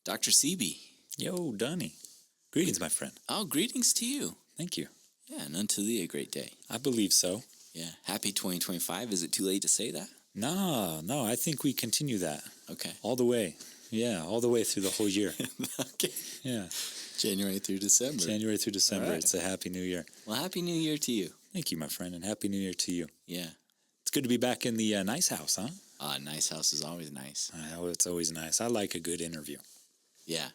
Dr. Sebi. Yo, Donnie. Greetings, my friend. Oh, greetings to you. Thank you. Yeah, and unto thee a great day. I believe so. Yeah, happy 2025. Is it too late to say that? No, I think we continue that. Okay. All the way. Yeah, all the way through the whole year. Okay. Yeah. January through December. January through December. Right. It's a happy new year. Well, happy new year to you. Thank you, my friend, and happy new year to you. Yeah. It's good to be back in the nice house, huh? Nice house is always nice. Oh, it's always nice. I like a good interview. Yeah.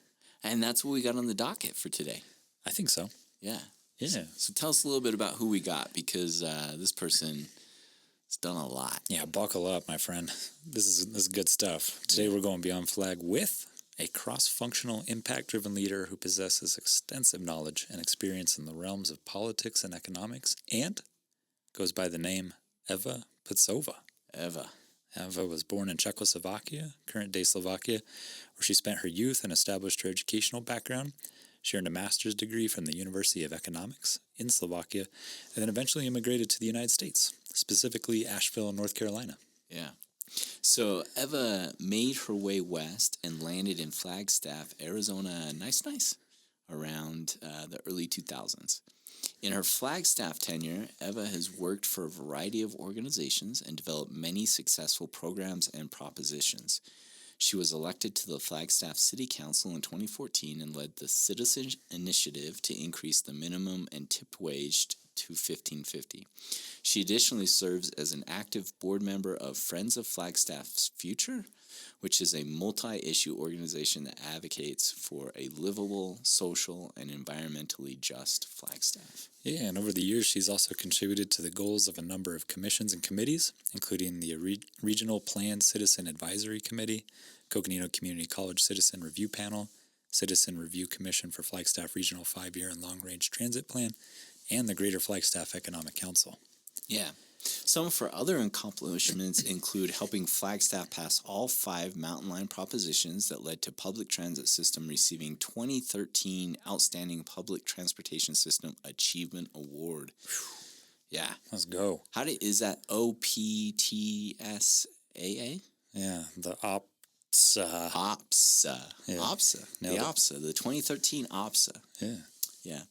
And that's what we got on the docket for today. I think so. Yeah. Yeah. So tell us a little bit about who we got, because this person has done a lot. Yeah, buckle up, my friend. This is good stuff. Today we're going beyond flag with a cross-functional, impact-driven leader who possesses extensive knowledge and experience in the realms of politics and economics, and goes by the name Eva Putzova. Eva was born in Czechoslovakia, current-day Slovakia, where she spent her youth and established her educational background. She earned a master's degree from the University of Economics in Slovakia, and then eventually immigrated to the United States, specifically Asheville, North Carolina. Yeah. So Eva made her way west and landed in Flagstaff, Arizona, nice, around the early 2000s. In her Flagstaff tenure, Eva has worked for a variety of organizations and developed many successful programs and propositions. She was elected to the Flagstaff City Council in 2014 and led the Citizen Initiative to increase the minimum and tip wage to $15.50. She additionally serves as an active board member of Friends of Flagstaff's Future, which is a multi-issue organization that advocates for a livable, social, and environmentally just Flagstaff. Yeah, and over the years, she's also contributed to the goals of a number of commissions and committees, including the Regional Plan Citizen Advisory Committee, Coconino Community College Citizen Review Panel, Citizen Review Commission for Flagstaff Regional 5-Year and Long-Range Transit Plan, and the Greater Flagstaff Economic Council. Yeah. Some of her other accomplishments include helping Flagstaff pass all 5 Mountain Line propositions that led to public transit system receiving 2013 Outstanding Public Transportation System Achievement Award. Yeah. Let's go. Is that OPTSAA? Yeah, the OPSA. OPSA. Yeah. OPSA. The OPSA, the 2013 OPSA. Yeah. Yeah.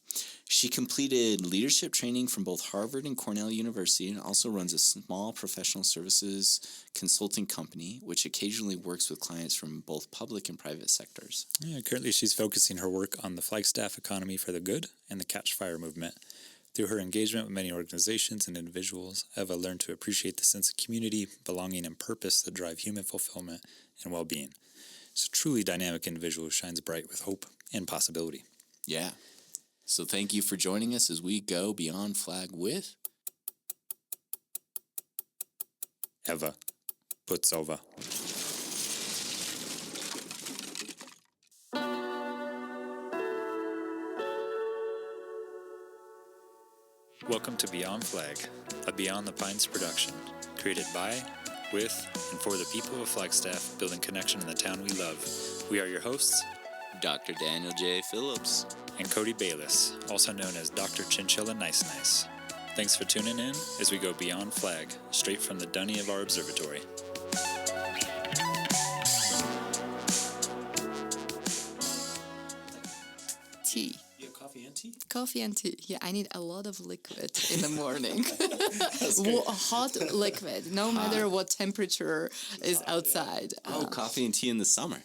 She completed leadership training from both Harvard and Cornell University and also runs a small professional services consulting company, which occasionally works with clients from both public and private sectors. Yeah, currently she's focusing her work on the Flagstaff economy for the good and the Catch Fire movement. Through her engagement with many organizations and individuals, Eva learned to appreciate the sense of community, belonging, and purpose that drive human fulfillment and well-being. She's a truly dynamic individual who shines bright with hope and possibility. Yeah. So thank you for joining us as we go beyond flag with Eva Putzova. Welcome to Beyond Flag, a Beyond the Pines production, created by, with, and for the people of Flagstaff, building connection in the town we love. We are your hosts, Dr. Daniel J. Phillips and Cody Bayless, also known as Dr. Chinchilla Nice Nice. Thanks for tuning in as we go beyond flag, straight from the dunny of our observatory. Tea. You have coffee and tea? Coffee and tea. Yeah, I need a lot of liquid in the morning. Hot liquid, no matter what temperature is outside. Coffee and tea in the summer.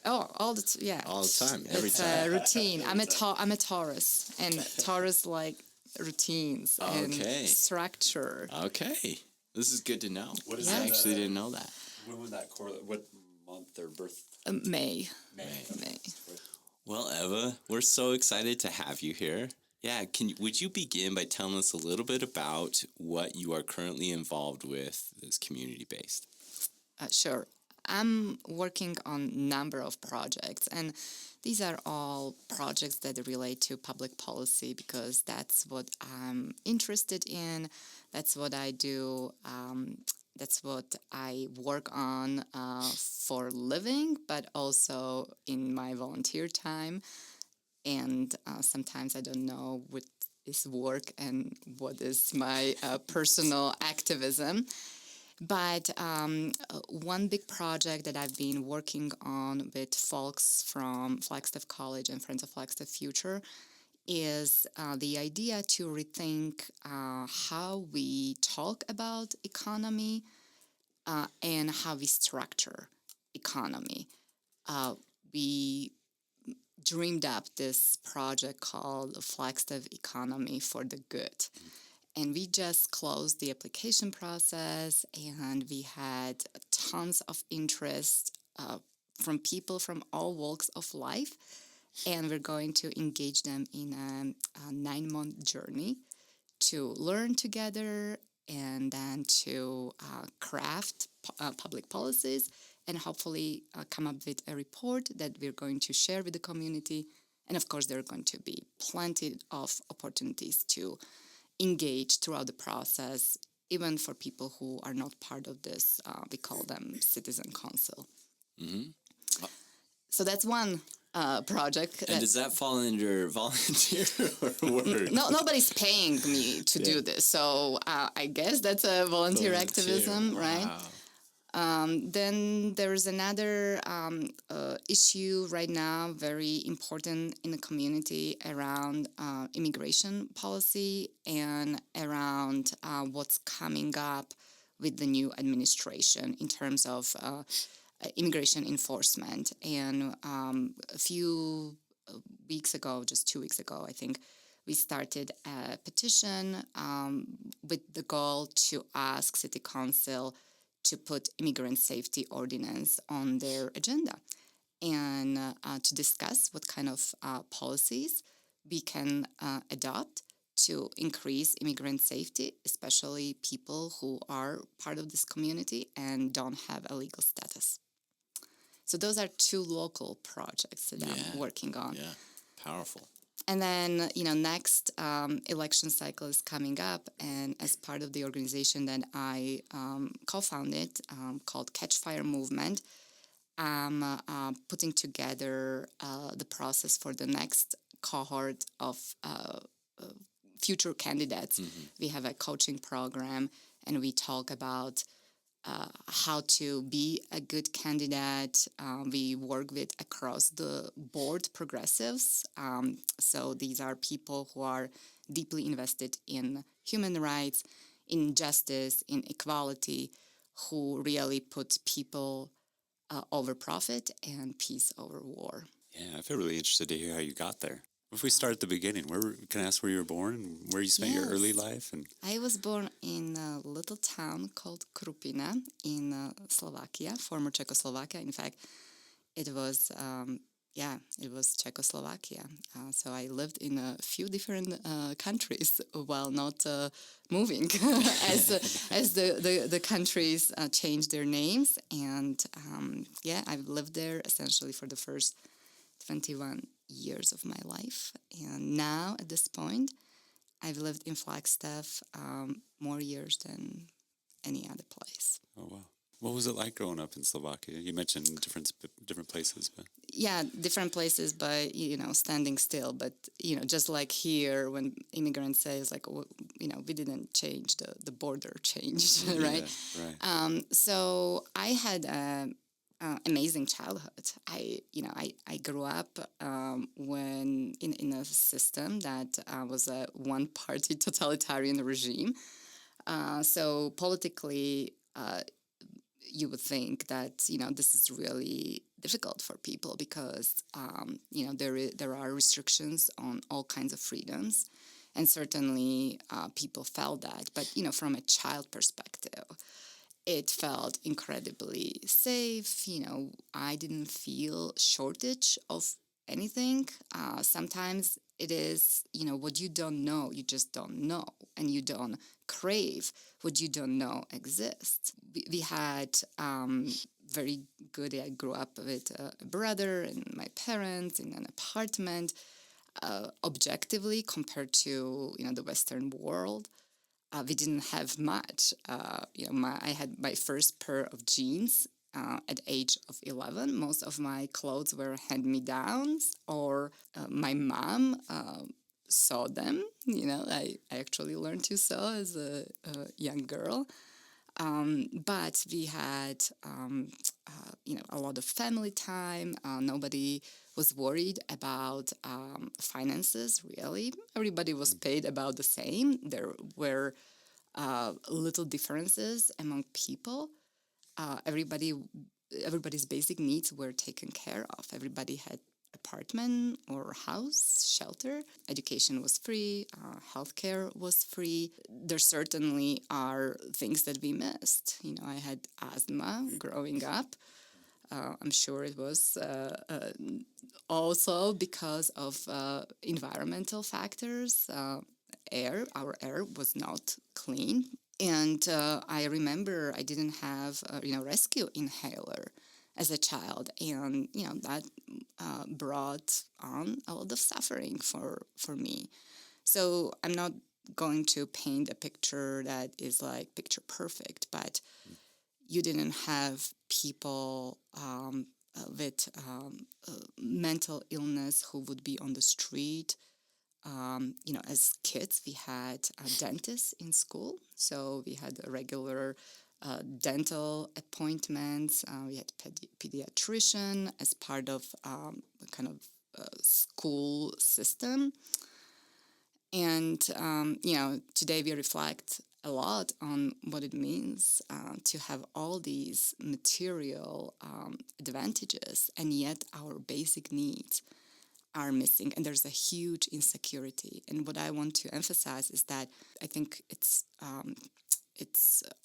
Oh, all the time, every it's time. A routine. I'm a Taurus, and Taurus like routines and structure. Okay, this is good to know. What is I that? actually didn't know that. When would that correlate? What month or birth? May. Well, Eva, we're so excited to have you here. Yeah, would you begin by telling us a little bit about what you are currently involved with that's community-based? Sure. I'm working on a number of projects, and these are all projects that relate to public policy because that's what I'm interested in. That's what I do. That's what I work on for a living, but also in my volunteer time. And sometimes I don't know what is work and what is my personal activism. But one big project that I've been working on with folks from Flagstaff College and Friends of Flagstaff Future is the idea to rethink how we talk about economy and how we structure economy. We dreamed up this project called Flagstaff Economy for the Good. And we just closed the application process, and we had tons of interest from people from all walks of life. And we're going to engage them in a 9-month journey to learn together and then to craft public policies and hopefully come up with a report that we're going to share with the community. And of course, there are going to be plenty of opportunities to engage throughout the process, even for people who are not part of this. We call them citizen council. Mm-hmm. So that's one project. And does that fall under volunteer or work? No, nobody's paying me to do this. So I guess that's a volunteer activism, right? Wow. Then there's another issue right now, very important in the community around immigration policy and around what's coming up with the new administration in terms of immigration enforcement. And a few weeks ago, just 2 weeks ago, I think, we started a petition with the goal to ask City Council to put immigrant safety ordinance on their agenda and to discuss what kind of policies we can adopt to increase immigrant safety, especially people who are part of this community and don't have a legal status. So those are 2 local projects that I'm working on. Yeah, powerful. And then, next election cycle is coming up, and as part of the organization that I co-founded called Catch Fire Movement, I'm putting together the process for the next cohort of future candidates. Mm-hmm. We have a coaching program, and we talk about how to be a good candidate. We work with across the board progressives. So these are people who are deeply invested in human rights, in justice, in equality, who really put people over profit and peace over war. Yeah, I feel really interested to hear how you got there. If we start at the beginning, can I ask where you were born and where you spent your early life? And I was born in a little town called Krupina in Slovakia, former Czechoslovakia. In fact, it was Czechoslovakia. So I lived in a few different countries while not moving as the countries changed their names. And I've lived there essentially for the first 21 years of my life. And now, at this point, I've lived in Flagstaff more years than any other place. Oh, wow. What was it like growing up in Slovakia? You mentioned different places, but... Yeah, different places, but, standing still. But, just like here, when immigrants say, it's like, we didn't change, the border changed, right? Yeah, right. So I had amazing childhood. I grew up when in a system that was a one-party totalitarian regime. So politically, you would think that this is really difficult for people because there are restrictions on all kinds of freedoms, and certainly people felt that. But from a child perspective, it felt incredibly safe. I didn't feel shortage of anything. Sometimes it is, what you don't know, you just don't know. And you don't crave what you don't know exists. We had very good, I grew up with a brother and my parents in an apartment. Objectively, compared to, the Western world, we didn't have much. I had my first pair of jeans at age of 11. Most of my clothes were hand-me-downs, or my mom sewed them. I actually learned to sew as a young girl. But we had, a lot of family time. Nobody was worried about finances, really. Everybody was paid about the same. There were little differences among people. Everybody's basic needs were taken care of. Everybody had apartment or house, shelter. Education was free. Healthcare was free. There certainly are things that we missed. I had asthma growing up. I'm sure it was also because of environmental factors. Our air was not clean. And I remember I didn't have a rescue inhaler as a child, and that brought on a lot of suffering for me. So I'm not going to paint a picture that is like picture perfect, but you didn't have people with mental illness who would be on the street. As kids, we had dentists in school, so we had regular dental appointments. We had pediatrician as part of kind of school system. And, today we reflect a lot on what it means to have all these material advantages, and yet our basic needs are missing, and there's a huge insecurity. And what I want to emphasize is that I think it's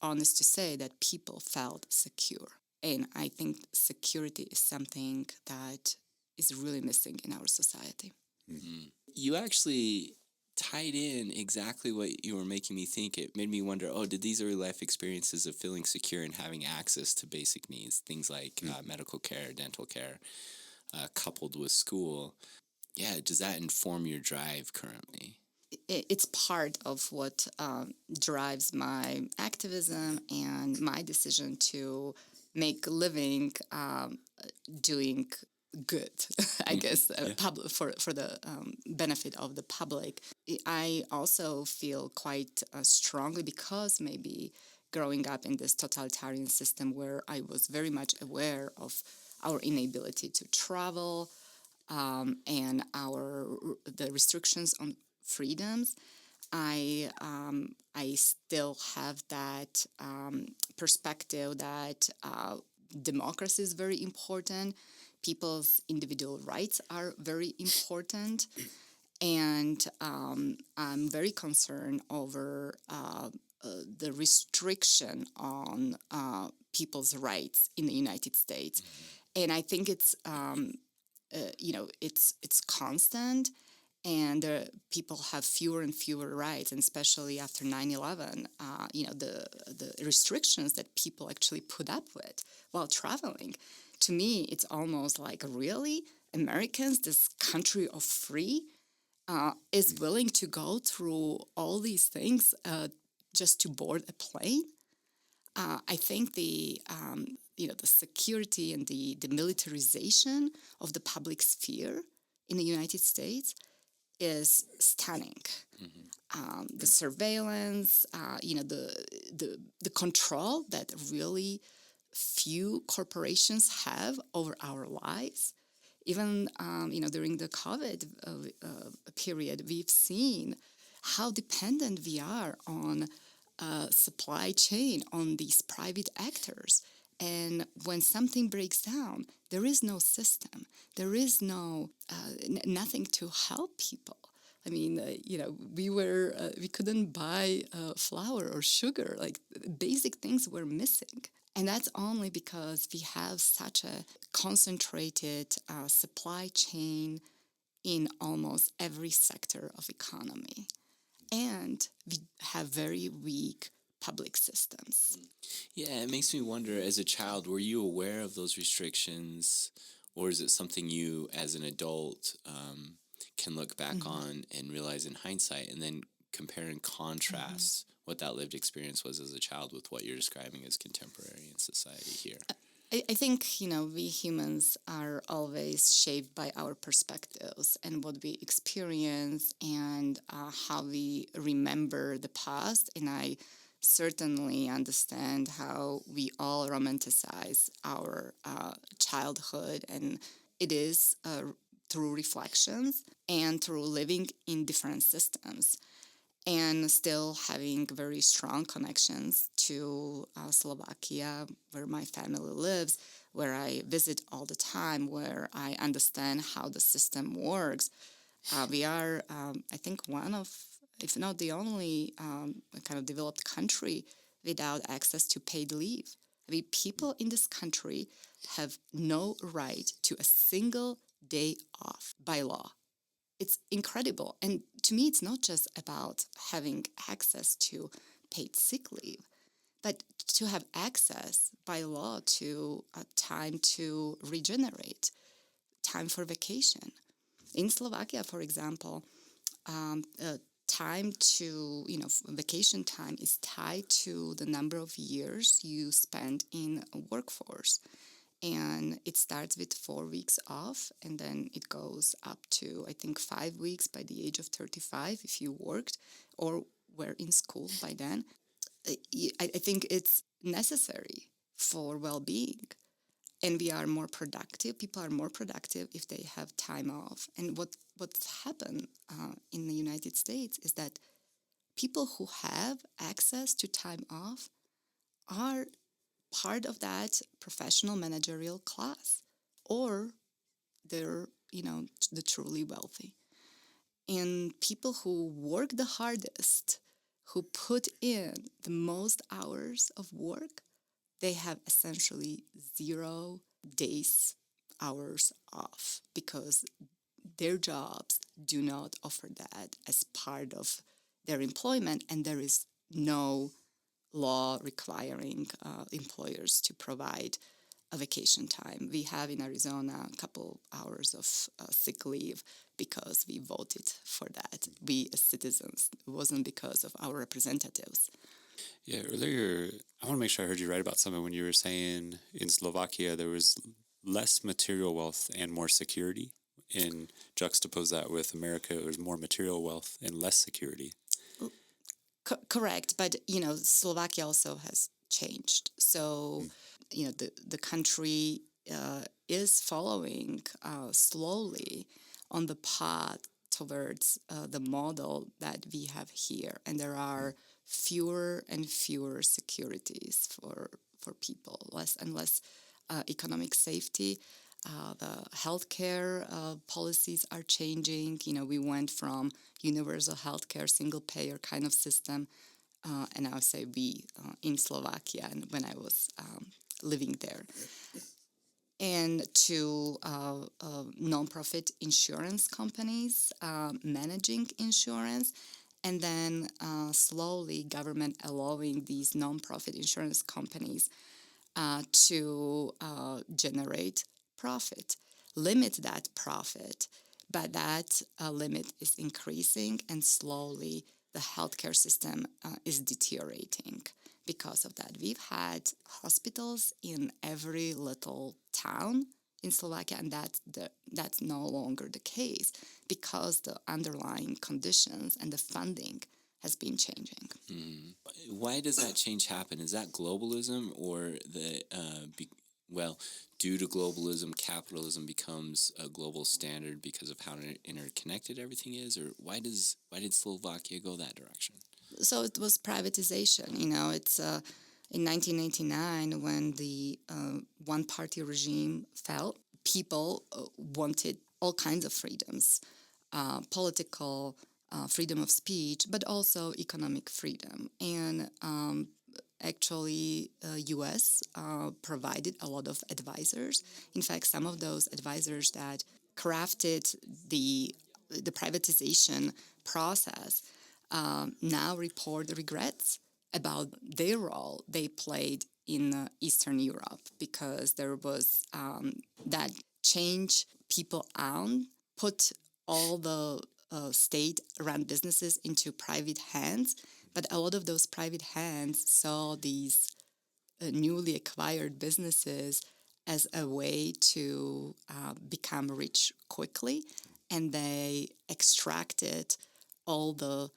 honest to say that people felt secure, and I think security is something that is really missing in our society. Mm-hmm. You actually tied in exactly what you were making me think. It made me wonder, did these early life experiences of feeling secure and having access to basic needs, things like medical care, dental care, coupled with school, does that inform your drive currently? It's part of what drives my activism and my decision to make a living doing good, I guess, for the benefit of the public. I also feel quite strongly, because maybe growing up in this totalitarian system where I was very much aware of our inability to travel, and the restrictions on freedoms, I still have that perspective that democracy is very important. People's individual rights are very important, and I'm very concerned over the restriction on people's rights in the United States, and I think it's it's constant, and people have fewer and fewer rights, and especially after 9/11, the restrictions that people actually put up with while traveling. To me, it's almost like, really, Americans, this country of free, is willing to go through all these things just to board a plane? I think the security and the militarization of the public sphere in the United States is stunning. The surveillance, the control that really few corporations have over our lives. Even during the COVID period, we've seen how dependent we are on supply chain, on these private actors. And when something breaks down, there is no system. There is nothing to help people. I mean, we couldn't buy flour or sugar. Like, basic things were missing. And that's only because we have such a concentrated supply chain in almost every sector of economy. And we have very weak public systems. Yeah, it makes me wonder, as a child, were you aware of those restrictions, or is it something you, as an adult, can look back on and realize in hindsight, and then compare and contrast what that lived experience was as a child with what you're describing as contemporary in society here? I think, we humans are always shaped by our perspectives and what we experience and how we remember the past. And I certainly understand how we all romanticize our childhood, and it is through reflections and through living in different systems and still having very strong connections to Slovakia, where my family lives, where I visit all the time, where I understand how the system works. We are, I think, one of, if not the only kind of developed country without access to paid leave. I mean, people in this country have no right to a single day off by law. It's incredible. And to me, it's not just about having access to paid sick leave, but to have access by law to time to regenerate, time for vacation. In Slovakia, for example, time to, vacation time is tied to the number of years you spend in a workforce. And it starts with 4 weeks off, and then it goes up to, I think, 5 weeks by the age of 35 if you worked or were in school by then. I think it's necessary for well-being. And we are more productive. People are more productive if they have time off. And what's happened in the United States is that people who have access to time off are part of that professional managerial class, or they're, the truly wealthy. And people who work the hardest, who put in the most hours of work, they have essentially 0 days, hours off, because their jobs do not offer that as part of their employment, and there is no law requiring employers to provide a vacation time. We have in Arizona a couple hours of sick leave because we voted for that. We as citizens. It wasn't because of our representatives. Yeah, earlier, I want to make sure I heard you right about something when you were saying in Slovakia there was less material wealth and more security. And juxtapose that with America, there's more material wealth and less security. Correct, but Slovakia also has changed. So the country is following slowly on the path towards the model that we have here, and there are fewer and fewer securities for people, less and less economic safety. The healthcare policies are changing. We went from universal healthcare, single-payer kind of system, and I would say we in Slovakia, and when I was living there, and to non-profit insurance companies managing insurance, and then slowly government allowing these non-profit insurance companies to generate profit, limit that profit, but that limit is increasing, and slowly the healthcare system is deteriorating because of that. We've had hospitals in every little town in Slovakia, and that's no longer the case because the underlying conditions and the funding has been changing. Why does that change happen? Is that globalism, or due to globalism, capitalism becomes a global standard because of how interconnected everything is, or why did Slovakia go that direction? So it was privatization. It's in 1989 when the one-party regime fell. People wanted all kinds of freedoms, political freedom of speech, but also economic freedom. And actually, U.S. provided a lot of advisors. In fact, some of those advisors that crafted the privatization process now report regrets about their role they played in Eastern Europe, because there was that change people on, put all the state-run businesses into private hands, but a lot of those private hands saw these newly acquired businesses as a way to become rich quickly, and they extracted all the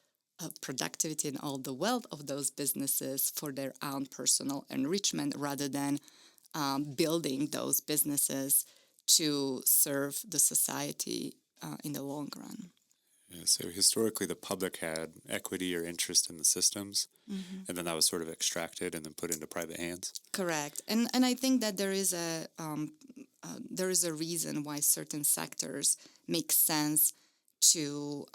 productivity and all the wealth of those businesses for their own personal enrichment rather than building those businesses to serve the society in the long run. Yeah, so historically, the public had equity or interest in the systems, and then that was sort of extracted and then put into private hands. Correct, and I think that there is a reason why certain sectors make sense to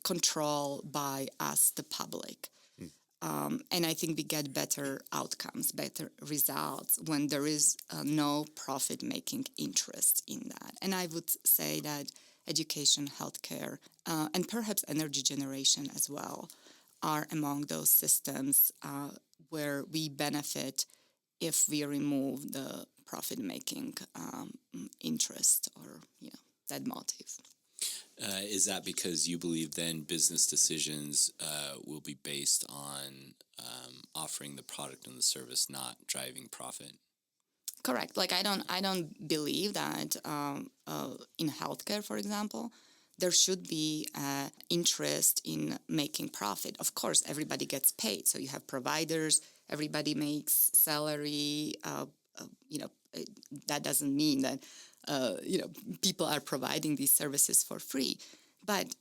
control by us, the public. And I think we get better outcomes, better results when there is no profit-making interest in that. And I would say that education, healthcare, and perhaps energy generation as well are among those systems where we benefit if we remove the profit-making interest or that motive. Is that because you believe then business decisions will be based on offering the product and the service, not driving profit? Correct. Like I don't believe that in healthcare, for example, there should be interest in making profit. Of course, everybody gets paid, so you have providers. Everybody makes salary. That doesn't mean that people are providing these services for free, but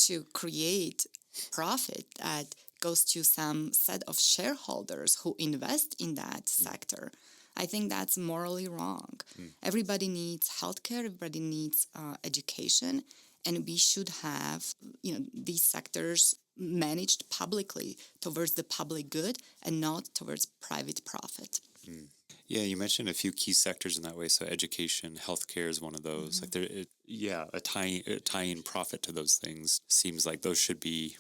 to create profit that goes to some set of shareholders who invest in that sector, I think that's morally wrong. Everybody needs healthcare, everybody needs education, and we should have these sectors managed publicly towards the public good and not towards private profit. Yeah, you mentioned a few key sectors in that way. So education, healthcare is one of those. A tying profit to those things seems like those should be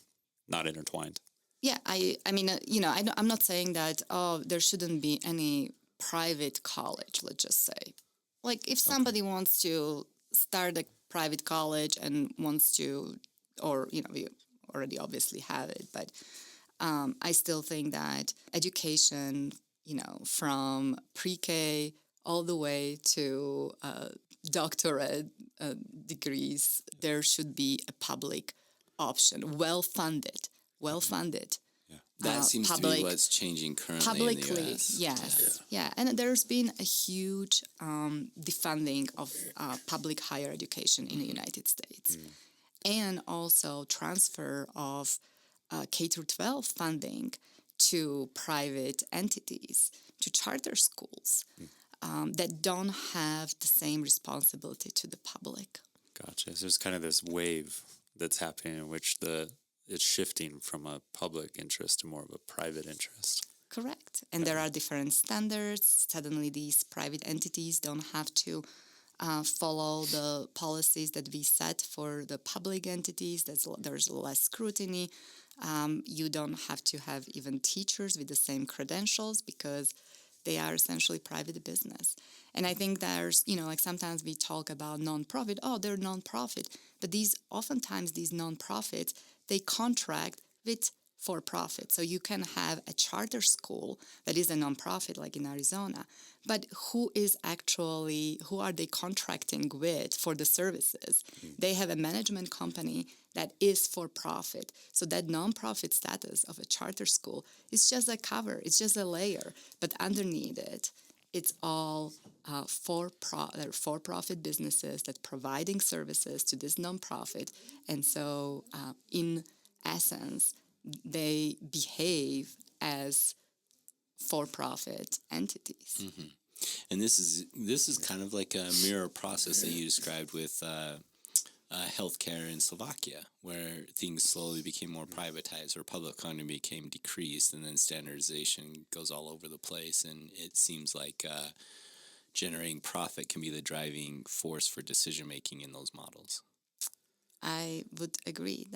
not intertwined. Yeah, I'm not saying that there shouldn't be any private college. Let's just say, like if somebody wants to start a private college and wants to, or we already obviously have it, but I still think that education, from pre-K all the way to doctorate degrees, there should be a public option, well-funded. Yeah. That seems to be what's changing currently in the U.S. Yes. Yeah. And there's been a huge defunding of public higher education in the United States. And also transfer of K-12 funding to private entities, to charter schools that don't have the same responsibility to the public. Gotcha. So there's kind of this wave that's happening in which it's shifting from a public interest to more of a private interest. Correct. And there are different standards. Suddenly these private entities don't have to follow the policies that we set for the public entities. There's less scrutiny. You don't have to have even teachers with the same credentials because they are essentially private business. And I think there's, like sometimes we talk about nonprofit. Oh, they're nonprofit. But oftentimes these nonprofits, they contract with for-profit. So you can have a charter school that is a nonprofit like in Arizona, but who are they contracting with for the services? They have a management company that is for-profit. So that nonprofit status of a charter school is just a cover, it's just a layer, but underneath it, it's all for-profit businesses that providing services to this nonprofit. And so in essence, they behave as for-profit entities. And this is kind of like a mirror process that you described with healthcare in Slovakia, where things slowly became more privatized, or public economy became decreased, and then standardization goes all over the place. And it seems like generating profit can be the driving force for decision making in those models. I would agree.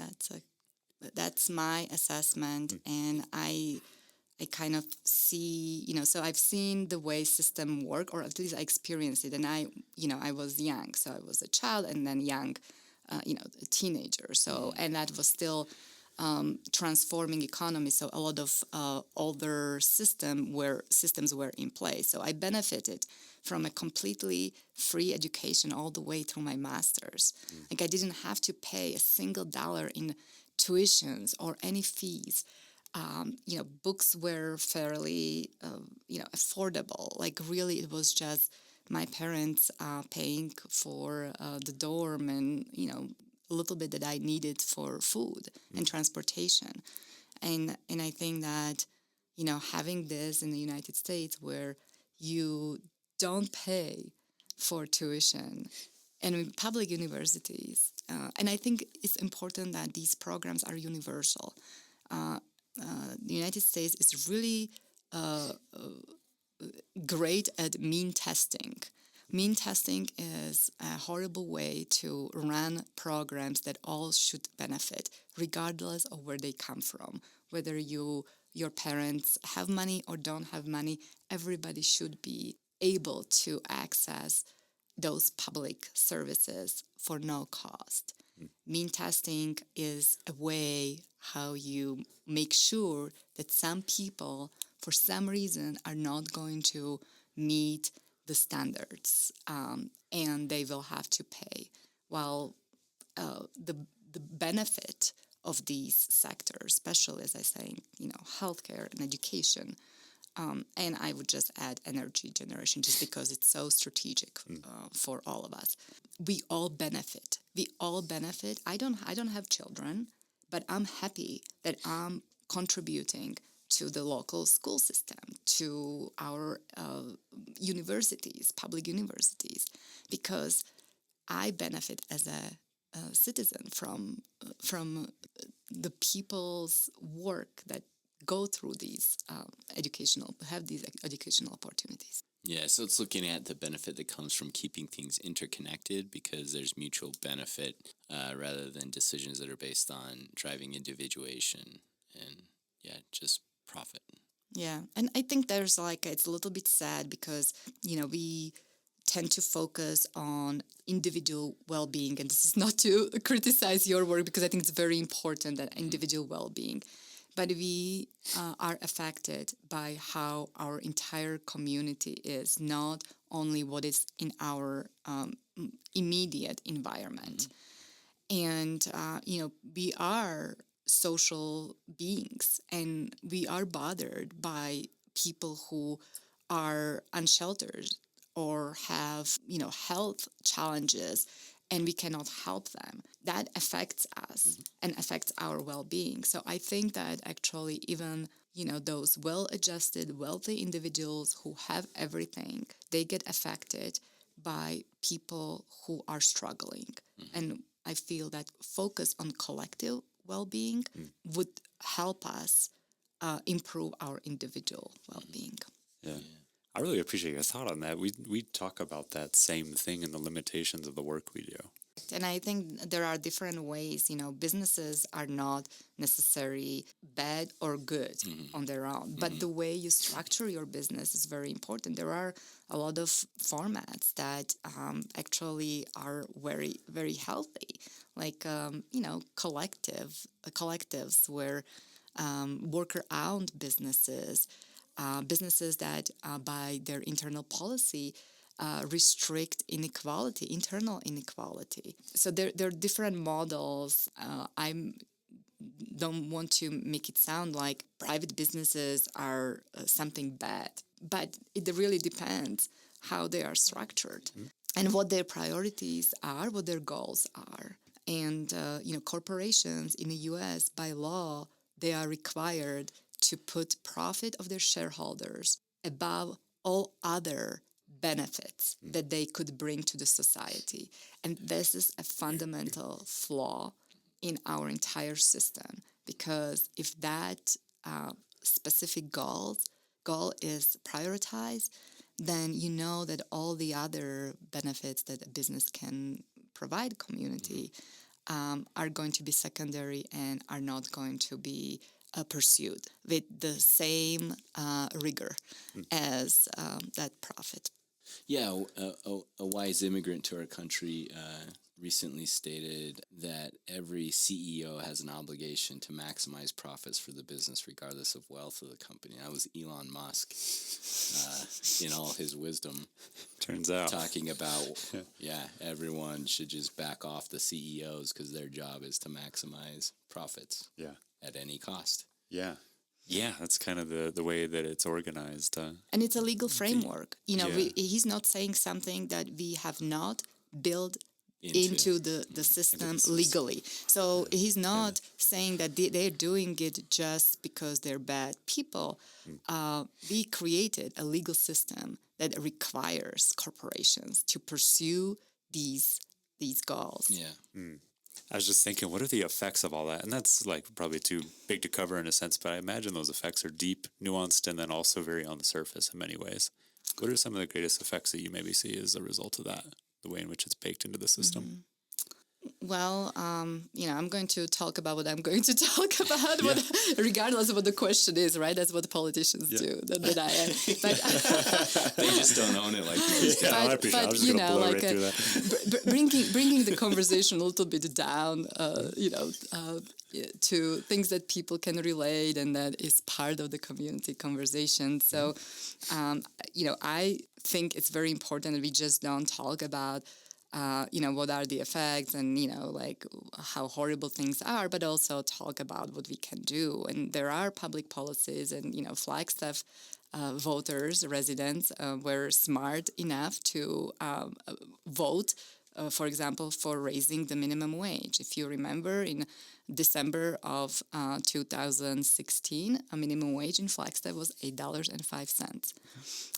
That's my assessment, and I kind of see, so I've seen the way system work, or at least I experienced it, and I was young, so I was a child, and then young, a teenager. So, and that was still transforming economy. So a lot of older systems were in place. So I benefited from a completely free education all the way through my master's. Like I didn't have to pay a single dollar in tuitions or any fees. Books were fairly, affordable. Like really, it was just my parents paying for the dorm and, a little bit that I needed for food and transportation. And I think that, having this in the United States where you don't pay for tuition and in public universities, and I think it's important that these programs are universal. The United States is really great at mean testing. Mean testing is a horrible way to run programs that all should benefit, regardless of where they come from. Whether your parents have money or don't have money, everybody should be able to access those public services for no cost. Mean testing is a way how you make sure that some people, for some reason, are not going to meet the standards, and they will have to pay. While the benefit of these sectors, especially as I say, healthcare and education, and I would just add energy generation, just because it's so strategic for all of us. We all benefit. We all benefit. I don't have children, but I'm happy that I'm contributing to the local school system, to our universities, public universities, because I benefit as a citizen from the people's work that go through these educational opportunities. Yeah, so it's looking at the benefit that comes from keeping things interconnected, because there's mutual benefit rather than decisions that are based on driving individuation and, just profit. Yeah, and I think there's it's a little bit sad because, we tend to focus on individual well-being, and this is not to criticize your work because I think it's very important that individual well-being, but we are affected by how our entire community is, not only what is in our immediate environment. And, we are social beings, and we are bothered by people who are unsheltered or have, health challenges, and we cannot help them. That affects us and affects our well-being. So I think that actually even, those well-adjusted, wealthy individuals who have everything, they get affected by people who are struggling. And I feel that focus on collective well-being would help us improve our individual well-being. Yeah. I really appreciate your thought on that. We talk about that same thing in the limitations of the work we do. And I think there are different ways, businesses are not necessarily bad or good on their own, but the way you structure your business is very important. There are a lot of formats that actually are very, very healthy, like, collectives where worker-owned businesses, businesses that by their internal policy restrict internal inequality. So there are different models. I don't want to make it sound like private businesses are something bad, but it really depends how they are structured and what their priorities are, what their goals are. And, corporations in the U.S., by law, they are required to put profit of their shareholders above all other benefits that they could bring to the society. And this is a fundamental flaw in our entire system, because if that specific goal is prioritized, then you know that all the other benefits that a business can provide community are going to be secondary and are not going to be pursued with the same rigor as that profit. Yeah, a wise immigrant to our country recently stated that every CEO has an obligation to maximize profits for the business regardless of wealth of the company. That was Elon Musk in all his wisdom. Turns out. Talking about, everyone should just back off the CEOs because their job is to maximize profits at any cost. Yeah. Yeah, that's kind of the way that it's organized. And it's a legal framework. He's not saying something that we have not built into the system legally. So he's not saying that they're doing it just because they're bad people. We created a legal system that requires corporations to pursue these goals. Yeah. I was just thinking, what are the effects of all that? And that's like probably too big to cover in a sense, but I imagine those effects are deep, nuanced, and then also very on the surface in many ways. What are some of the greatest effects that you maybe see as a result of that, the way in which it's baked into the system? Mm-hmm. Well, I'm going to talk about what I'm going to talk about, regardless of what the question is, right? That's what politicians do. But They just don't own it like you do. I appreciate it. I was just going to blow right through that. bringing the conversation a little bit down, to things that people can relate and that is part of the community conversation. So, I think it's very important that we just don't talk about what are the effects and, how horrible things are, but also talk about what we can do. And there are public policies and, Flagstaff voters, residents were smart enough to vote, for example, for raising the minimum wage. If you remember, in December of 2016, a minimum wage in Flagstaff was $8.05.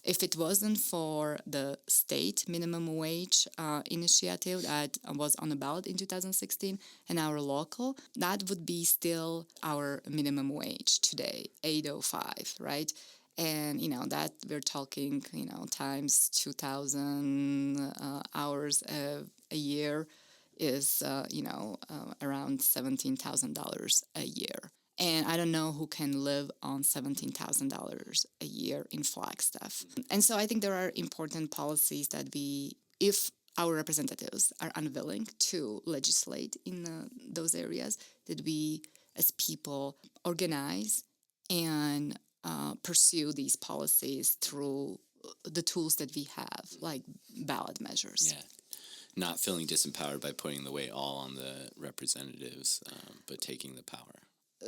If it wasn't for the state minimum wage initiative that was on the ballot in 2016 and our local, that would be still our minimum wage today, $8.05, right? And, that we're talking, times 2,000 hours a year is, around $17,000 a year. And I don't know who can live on $17,000 a year in Flagstaff. And so I think there are important policies that if our representatives are unwilling to legislate in those areas, that we as people organize and pursue these policies through the tools that we have, like ballot measures. Yeah. Not feeling disempowered by putting the weight all on the representatives, but taking the power.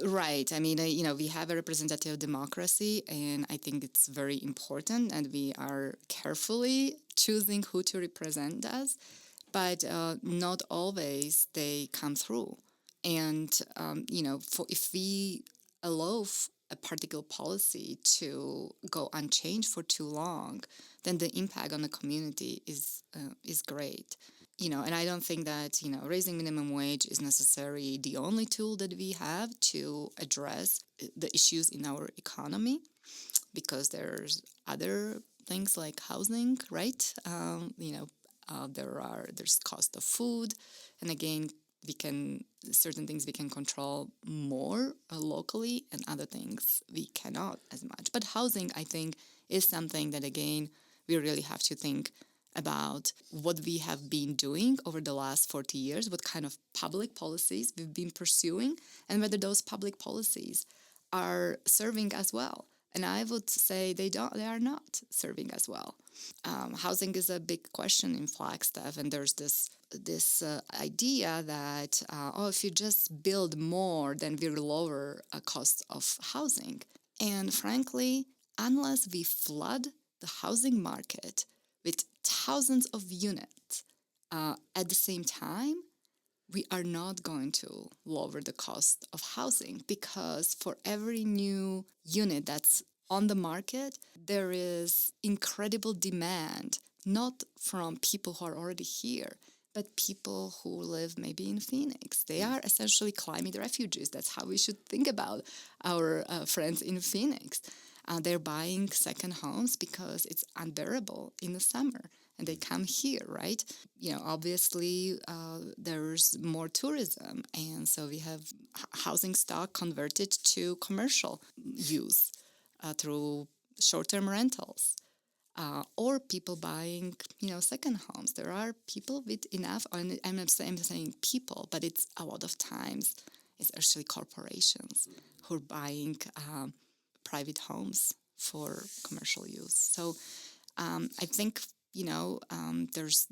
Right. I mean, we have a representative democracy, and I think it's very important, and we are carefully choosing who to represent us, but not always they come through. And, if we allow a particular policy to go unchanged for too long, then the impact on the community is great. And I don't think that, raising minimum wage is necessarily the only tool that we have to address the issues in our economy, because there's other things like housing, right? There's cost of food. And again, certain things we can control more locally, and other things we cannot as much. But housing, I think, is something that, again, we really have to think about what we have been doing over the last 40 years, what kind of public policies we've been pursuing, and whether those public policies are serving us well. And I would say they are not serving us well. Housing is a big question in Flagstaff, and there's this idea that, if you just build more, then we'll lower a cost of housing. And frankly, unless we flood the housing market with thousands of units at the same time, we are not going to lower the cost of housing, because for every new unit that's on the market, there is incredible demand, not from people who are already here, but people who live maybe in Phoenix. They are essentially climate refugees. That's how we should think about our friends in Phoenix. They're buying second homes because it's unbearable in the summer, and they come here, right? Obviously, there's more tourism, and so we have housing stock converted to commercial use through short-term rentals. or people buying, second homes. There are people with enough, and I'm saying people, but it's a lot of times it's actually corporations who are buying private homes for commercial use. So I think,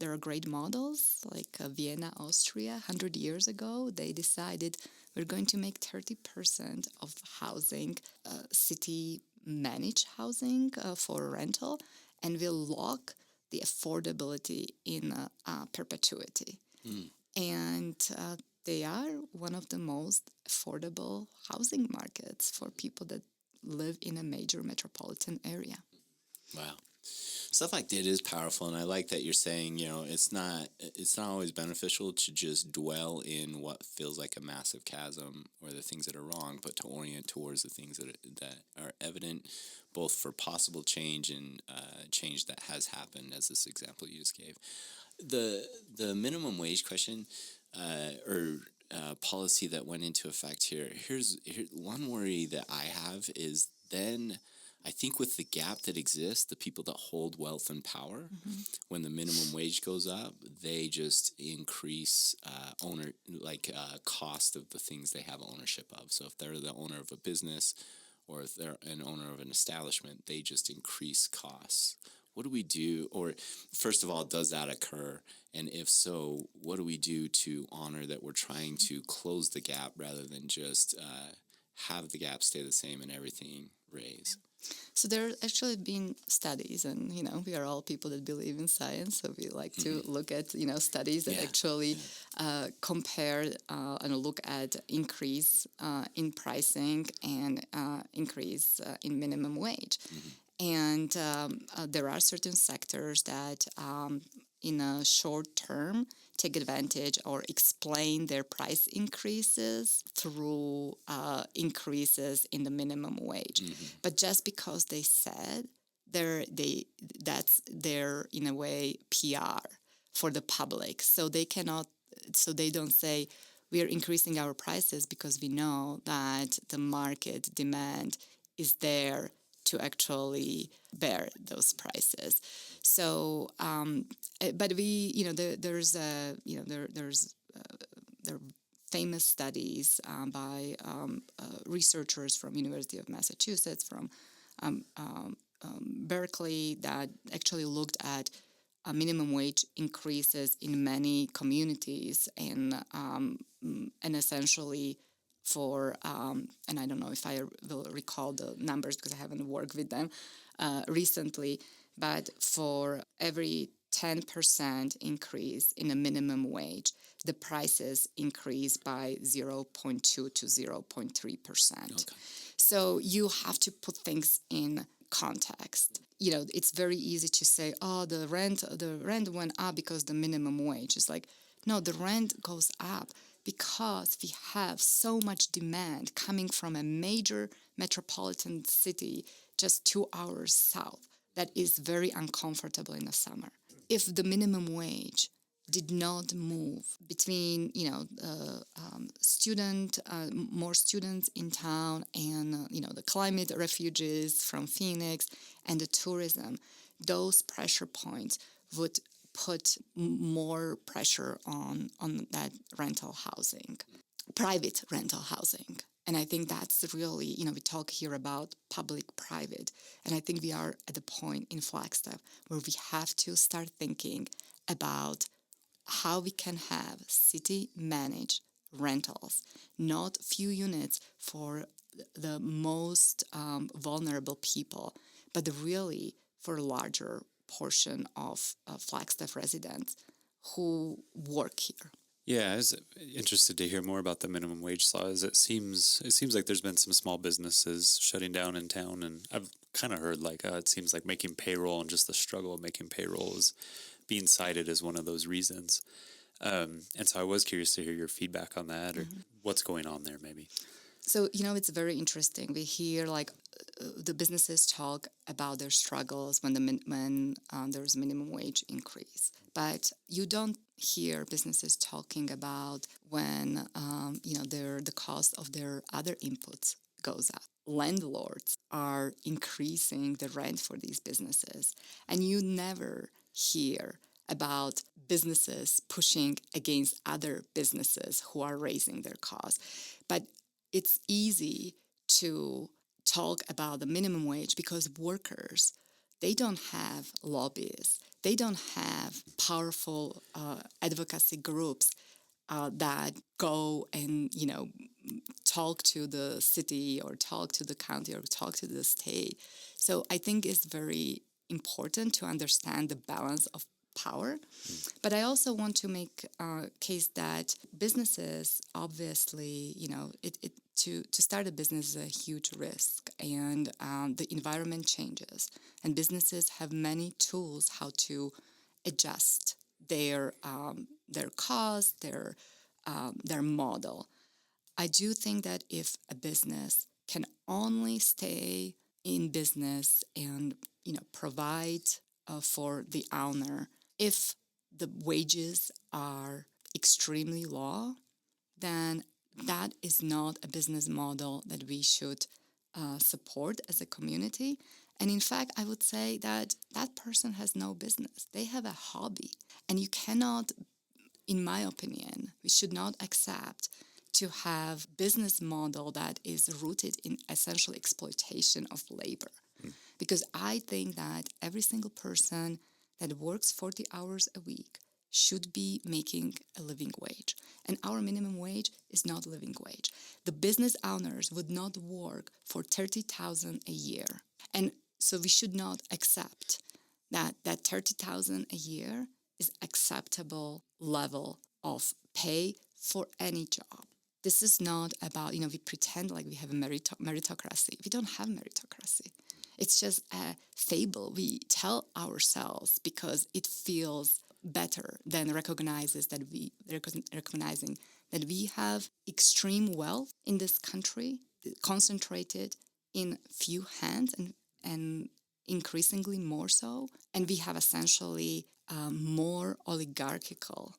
there are great models like Vienna, Austria. 100 years ago, they decided we're going to make 30% of housing, city managed housing for rental, and we'll lock the affordability in perpetuity. And they are one of the most affordable housing markets for people that live in a major metropolitan area. Wow. Stuff like that is powerful, and I like that you're saying, it's not always beneficial to just dwell in what feels like a massive chasm or the things that are wrong, but to orient towards the things that are evident, both for possible change and change that has happened, as this example you just gave. The minimum wage question or policy that went into effect here. Here's one worry that I have is then. I think with the gap that exists, the people that hold wealth and power, when the minimum wage goes up, they just increase cost of the things they have ownership of. So if they're the owner of a business or if they're an owner of an establishment, they just increase costs. What do we do? Or first of all, does that occur? And if so, what do we do to honor that we're trying to close the gap rather than just have the gap stay the same and everything raise? So there actually been studies, and we are all people that believe in science, so we like to look at studies that actually compare and look at increase in pricing and increase in minimum wage. And there are certain sectors that in a short term take advantage or explain their price increases through increases in the minimum wage. But just because they said that's their, in a way, PR for the public. So they don't say we are increasing our prices because we know that the market demand is there to actually bear those prices. So, but we, there are famous studies by researchers from University of Massachusetts, from Berkeley, that actually looked at minimum wage increases in many communities, and essentially for, and I don't know if I will recall the numbers because I haven't worked with them recently, but for every 10% increase in a minimum wage, the prices increase by 0.2 to 0.3%. Okay. So you have to put things in context. It's very easy to say, oh, the rent went up because the minimum wage. It's like, no, the rent goes up because we have so much demand coming from a major metropolitan city just 2 hours south that is very uncomfortable in the summer. If the minimum wage did not move between, more students in town and, the climate refugees from Phoenix and the tourism, those pressure points would put more pressure on that rental housing, private rental housing. And I think that's really, we talk here about public-private. And I think we are at the point in Flagstaff where we have to start thinking about how we can have city-managed rentals, not few units for the most vulnerable people, but really for a larger portion of Flagstaff residents who work here. Yeah, I was interested to hear more about the minimum wage laws. It seems like there's been some small businesses shutting down in town, and I've kind of heard it seems like making payroll and just the struggle of making payroll is being cited as one of those reasons. And so I was curious to hear your feedback on that, or what's going on there, maybe. So, it's very interesting. We hear the businesses talk about their struggles when there's minimum wage increase. But you don't hear businesses talking about when, the cost of their other inputs goes up. Landlords are increasing the rent for these businesses, and you never hear about businesses pushing against other businesses who are raising their costs. But it's easy to talk about the minimum wage because workers, they don't have lobbyists. They don't have powerful advocacy groups that go and, talk to the city or talk to the county or talk to the state. So I think it's very important to understand the balance of power. But I also want to make a case that businesses, obviously, to start a business is a huge risk, and the environment changes, and businesses have many tools how to adjust their cost, their model. I do think that if a business can only stay in business and provide for the owner, if the wages are extremely low, then that is not a business model that we should support as a community. And in fact, I would say that that person has no business. They have a hobby. And you cannot, in my opinion, we should not accept to have business model that is rooted in essential exploitation of labor. Because I think that every single person that works 40 hours a week should be making a living wage. And our minimum wage is not a living wage. The business owners would not work for $30,000 a year. And so we should not accept that $30,000 a year is acceptable level of pay for any job. This is not about, we pretend like we have a meritocracy. We don't have meritocracy. It's just a fable we tell ourselves because it feels better than recognizing that we have extreme wealth in this country, concentrated in few hands and increasingly more so. And we have essentially more oligarchical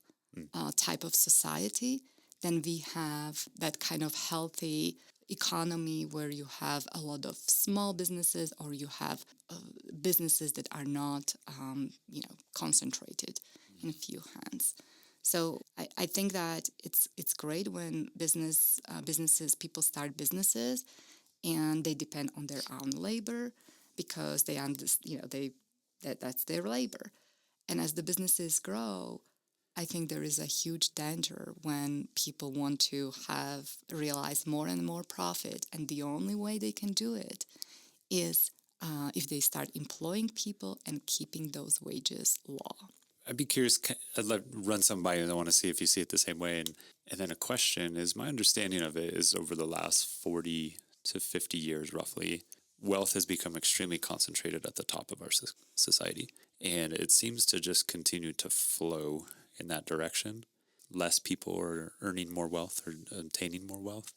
type of society than we have that kind of healthy economy where you have a lot of small businesses or you have businesses that are not, concentrated in a few hands. So I think that it's great when people start businesses and they depend on their own labor because they understand, that's their labor. And as the businesses grow, I think there is a huge danger when people want to realize more and more profit, and the only way they can do it is if they start employing people and keeping those wages low. I'd be curious, I'd like to run something by you and I want to see if you see it the same way. And then a question is, my understanding of it is over the last 40 to 50 years, roughly, wealth has become extremely concentrated at the top of our society. And it seems to just continue to flow in that direction. Less people are earning more wealth or obtaining more wealth.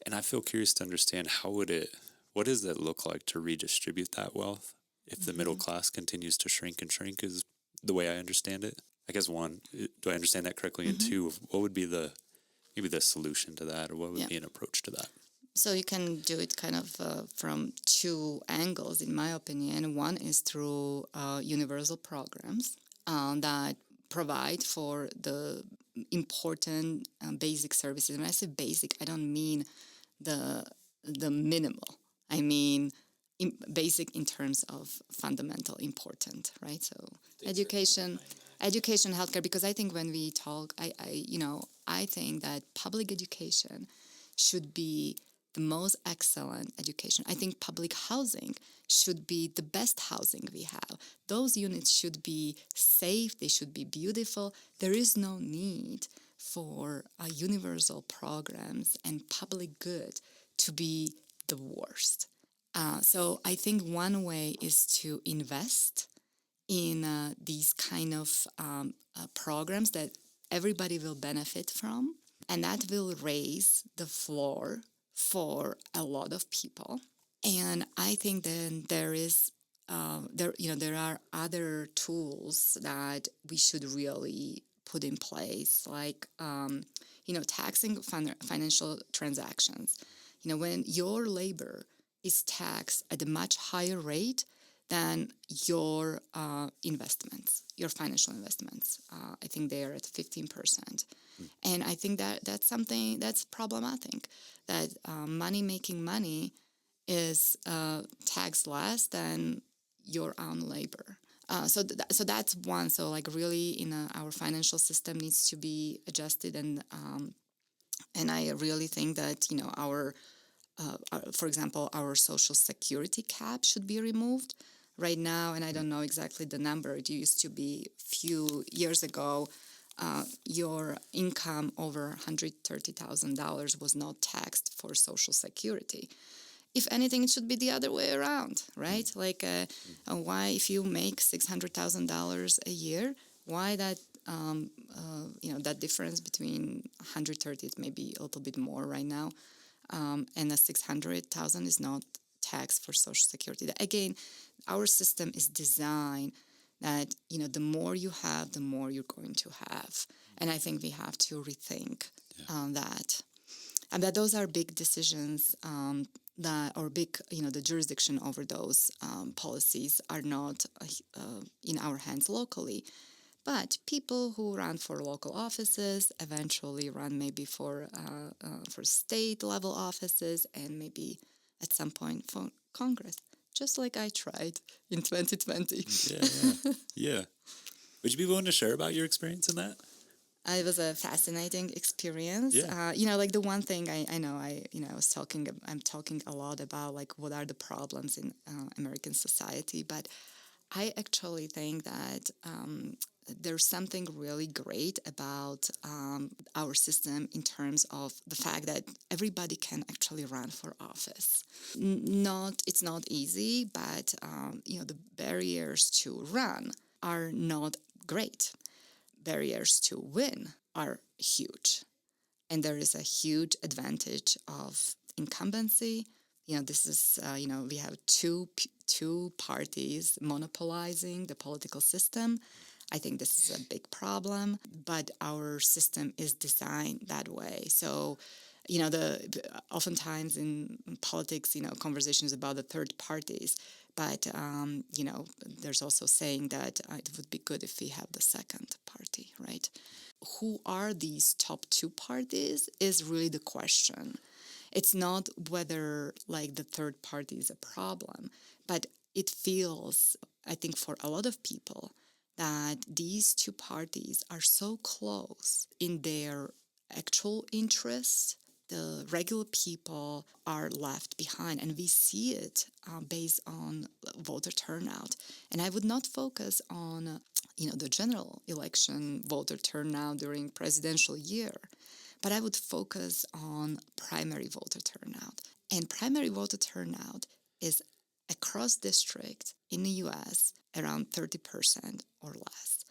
And I feel curious to understand what does it look like to redistribute that wealth if the middle class continues to shrink and shrink is the way I understand it? I guess one, do I understand that correctly? And two, what would be maybe the solution to that, or what would be an approach to that? So you can do it kind of from two angles, in my opinion. One is through universal programs that provide for the important basic services. When I say basic, I don't mean the minimal. I mean basic in terms of fundamental, important, right? So education, healthcare. Because I think when we talk, I think that public education should be the most excellent education. I think public housing should be the best housing we have. Those units should be safe. They should be beautiful. There is no need for universal programs and public good to be the worst. So I think one way is to invest in these kind of programs that everybody will benefit from, and that will raise the floor for a lot of people. And I think then there are other tools that we should really put in place, like taxing financial transactions. when your labor is taxed at a much higher rate than your investments, your financial investments. I think they are at 15%. And I think that's something that's problematic, that making money is taxed less than your own labor. So that's one. So like really, our financial system needs to be adjusted, and I really think that for example, our Social Security cap should be removed right now. And I don't know exactly the number. It used to be a few years ago. Your income over $130,000 was not taxed for Social Security. If anything, it should be the other way around, right? Like, why, if you make $600,000 a year, why that, that difference between 130, it may be a little bit more right now, and the 600,000 is not taxed for Social Security. Again, our system is designed that, the more you have, the more you're going to have. And I think we have to rethink that. And that those are big decisions the jurisdiction over those policies are not in our hands locally. But people who run for local offices eventually run maybe for state level offices, and maybe at some point for Congress, just like I tried in 2020. Yeah. Would you be willing to share about your experience in that? It was a fascinating experience. Yeah. Like the one thing I'm talking a lot about, like, what are the problems in American society, but I actually think that there's something really great about our system in terms of the fact that everybody can actually run for office. It's not easy, but the barriers to run are not great. Barriers to win are huge. And there is a huge advantage of incumbency. This is, we have two parties monopolizing the political system. I think this is a big problem, but our system is designed that way. So, oftentimes in politics, conversations about the third parties, but, there's also saying that it would be good if we have the second party, right? Who are these top two parties is really the question. It's not whether, like, the third party is a problem, but it feels, I think, for a lot of people, that these two parties are so close in their actual interests. The regular people are left behind, and we see it based on voter turnout. And I would not focus on, the general election voter turnout during presidential year, but I would focus on primary voter turnout. And primary voter turnout is across districts in the U.S. around 30% or less.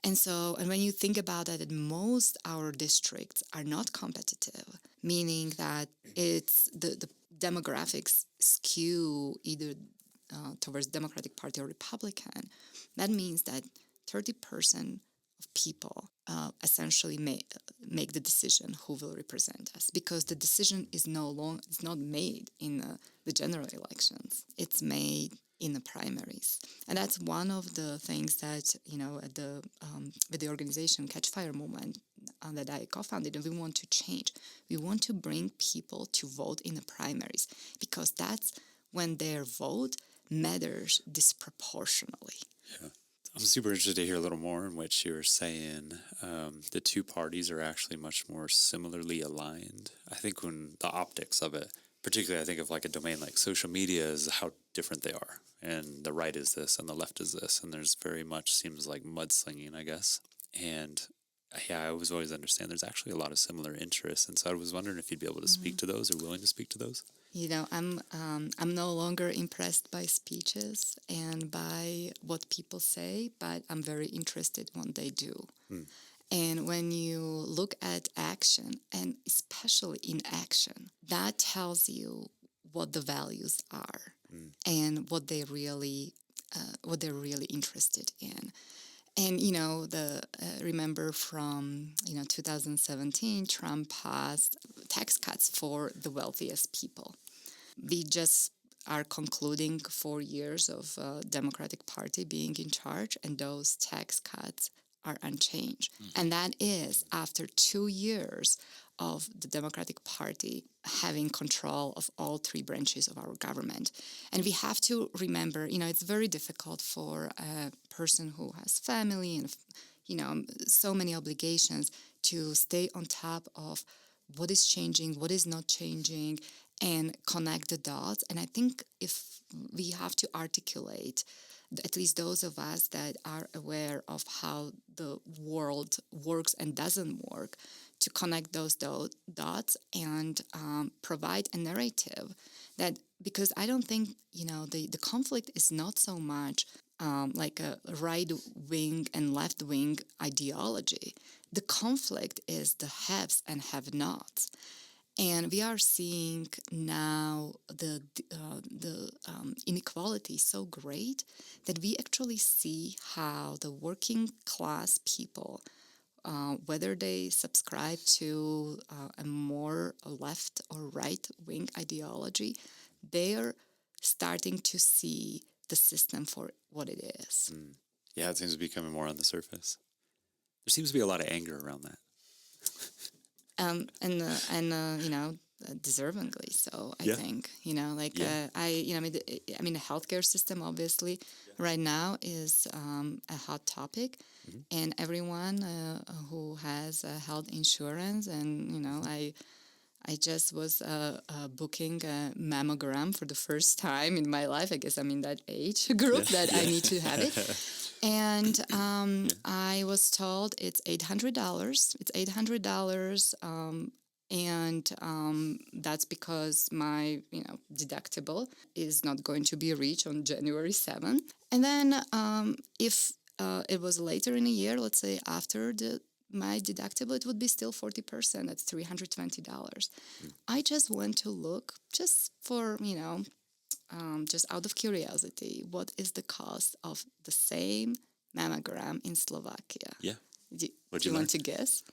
And when you think about it, most our districts are not competitive, meaning that it's the demographics skew either towards Democratic Party or Republican. That means that 30% of people essentially make the decision who will represent us, because the decision is not made in the general elections. It's made in the primaries. And that's one of the things that, with the organization Catch Fire Movement that I co-founded, and we want to change. We want to bring people to vote in the primaries, because that's when their vote matters disproportionately. Yeah. I'm super interested to hear a little more in which you're saying the two parties are actually much more similarly aligned. I think when the optics of it, particularly I think of like a domain like social media, is how different they are. And the right is this and the left is this. And there's very much seems like mudslinging, I guess. And I was always understand there's actually a lot of similar interests. And so I was wondering if you'd be able to speak to those, or willing to speak to those. I'm no longer impressed by speeches and by what people say, but I'm very interested in what they do. And when you look at action, and especially in action, that tells you what the values are and what they're really interested in. And, remember from, 2017, Trump passed tax cuts for the wealthiest people. We just are concluding 4 years of Democratic Party being in charge, and those tax cuts are unchanged. And that is after 2 years of the Democratic Party having control of all three branches of our government. And we have to remember, it's very difficult for a person who has family and, so many obligations to stay on top of what is changing, what is not changing, and connect the dots. And I think if we have to articulate, at least those of us that are aware of how the world works and doesn't work, to connect those dots and provide a narrative that, because I don't think, the conflict is not so much like a right-wing and left-wing ideology. The conflict is the haves and have-nots. And we are seeing now the inequality so great that we actually see how the working class people, whether they subscribe to a more left or right-wing ideology, they're starting to see the system for what it is. Yeah, it seems to be coming more on the surface. There seems to be a lot of anger around that. Deservingly so, I think. The healthcare system obviously right now is a hot topic, and everyone who has health insurance, and I just was booking a mammogram for the first time in my life. I guess I'm in that age group that I need to have it. And I was told it's $800. It's $800, and that's because my deductible is not going to be reached on January 7th. And then if it was later in the year, let's say after my deductible, it would be still 40%. That's $320. I just went to look just for, just out of curiosity, what is the cost of the same mammogram in Slovakia? Yeah. Do you want to guess?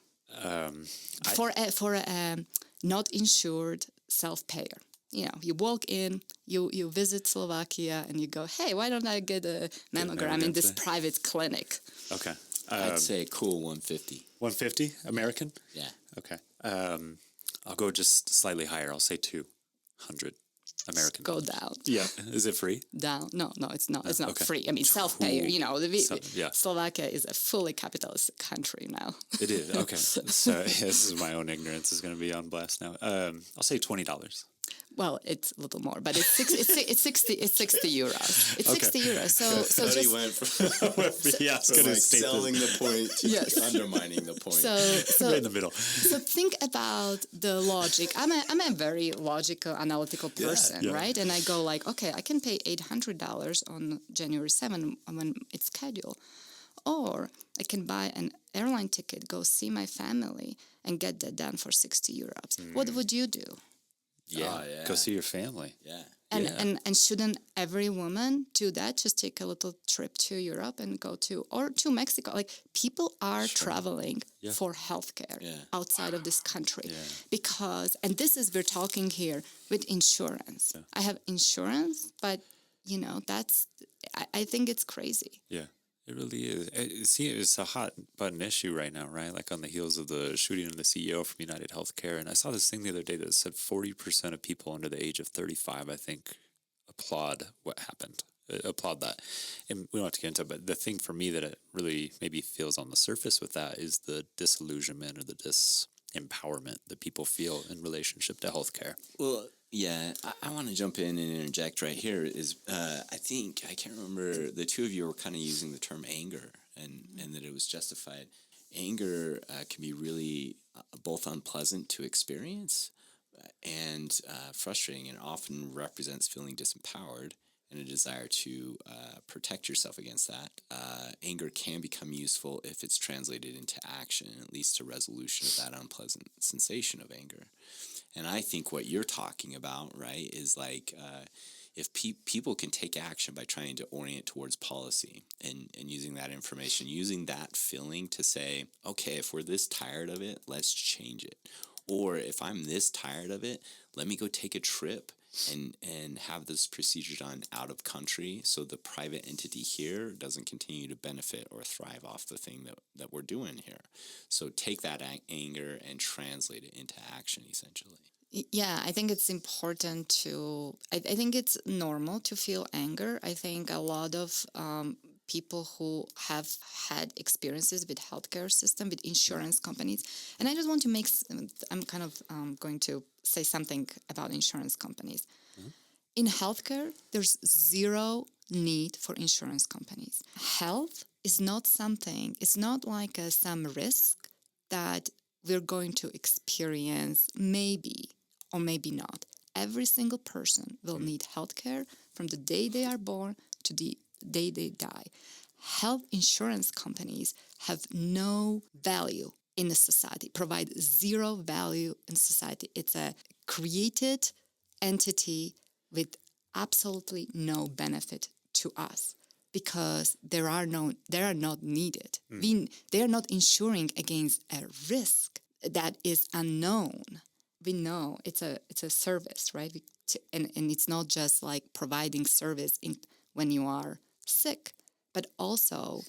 For a not insured self-payer. You walk in, you visit Slovakia, and you go, hey, why don't I get a mammogram in this private clinic? Okay. I'd say a cool 150. 150 American? Yeah. Okay. I'll go just slightly higher. I'll say 200 American. Go down. Yeah. Is it free? Down. No, it's not. It's not Okay. free. I mean, self-payer. Yeah. Slovakia is a fully capitalist country now. It is. Okay. So this is my own ignorance is going to be on blast now. I'll say $20. Well, it's a little more, but it's 60 euros. It's 60 euros. So Cody just went from Yeah, it's going to selling the point to undermining the point. so right in the middle. So think about the logic. I'm a very logical, analytical person, right? And I go like, okay, I can pay $800 on January 7th when it's scheduled, or I can buy an airline ticket, go see my family, and get that done for 60 euros. What would you do? Yeah. Go see your family. Yeah. And shouldn't every woman do that? Just take a little trip to Europe and go to Mexico. Like, people are traveling for healthcare outside of this country because, and this is, we're talking here with insurance. Yeah. I have insurance, but I think it's crazy. Yeah. It really is. It's a hot button issue right now, right? Like on the heels of the shooting of the CEO from United Healthcare. And I saw this thing the other day that said 40% of people under the age of 35, I think, applaud what happened. Applaud that. And we don't have to get into it, but the thing for me that it really maybe feels on the surface with that is the disillusionment or the disempowerment that people feel in relationship to healthcare. Well, yeah, I want to jump in and interject right here. Is I can't remember, the two of you were kind of using the term anger and that it was justified. Anger can be really both unpleasant to experience and frustrating, and often represents feeling disempowered and a desire to protect yourself against that. Anger can become useful if it's translated into action and it leads to resolution of that unpleasant sensation of anger. And I think what you're talking about, right, is like if people can take action by trying to orient towards policy and using that information, using that feeling to say, okay, if we're this tired of it, let's change it. Or if I'm this tired of it, let me go take a trip and have this procedure done out of country so the private entity here doesn't continue to benefit or thrive off the thing that we're doing here. So take that anger and translate it into action, essentially. Yeah, I think it's important to, I think it's normal to feel anger. I think a lot of people who have had experiences with healthcare system, with insurance companies, and I just want to make, I'm kind of going to say something about insurance companies. Mm-hmm. In healthcare, there's zero need for insurance companies. Health is not something, it's not like some risk that we're going to experience maybe or maybe not. Every single person will need healthcare from the day they are born to the day they die. Health insurance companies have no value in the society, provide zero value in society. It's a created entity with absolutely no benefit to us because they are not needed. They are not insuring against a risk that is unknown. We know it's a service, right? And it's not just like providing service when you are sick, but also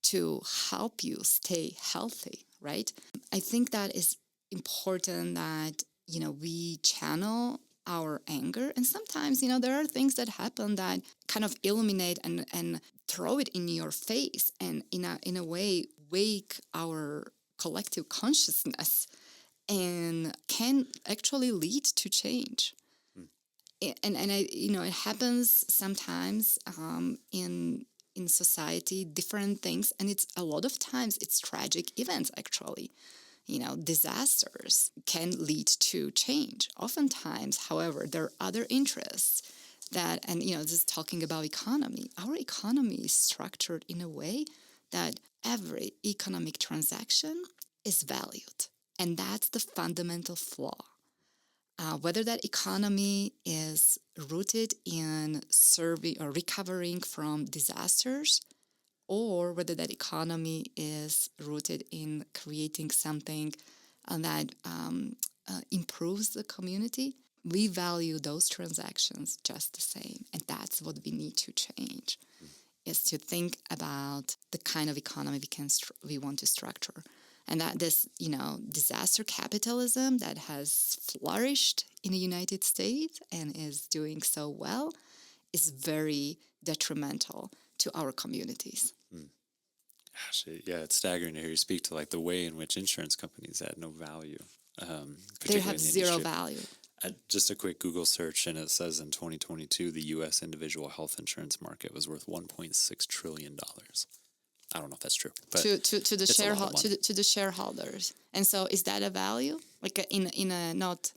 to help you stay healthy, right? I think that is important that, we channel our anger. And sometimes, there are things that happen that kind of illuminate and throw it in your face and in a way wake our collective consciousness and can actually lead to change. And I, it happens sometimes in society, different things, and it's a lot of times it's tragic events actually. Disasters can lead to change. Oftentimes, however, there are other interests that, and just talking about economy, our economy is structured in a way that every economic transaction is valued. And that's the fundamental flaw. Whether that economy is rooted in serving or recovering from disasters, or whether that economy is rooted in creating something that improves the community, we value those transactions just the same. And that's what we need to change, is to think about the kind of economy we want to structure. And that this, disaster capitalism that has flourished in the United States and is doing so well is very detrimental to our communities. Gosh, it's staggering to hear you speak to like the way in which insurance companies add no value. They have zero value. Just a quick Google search, and it says in 2022, the U.S. individual health insurance market was worth $1.6 trillion. I don't know if that's true, but to the shareholders. And so, is that a value? Like in a not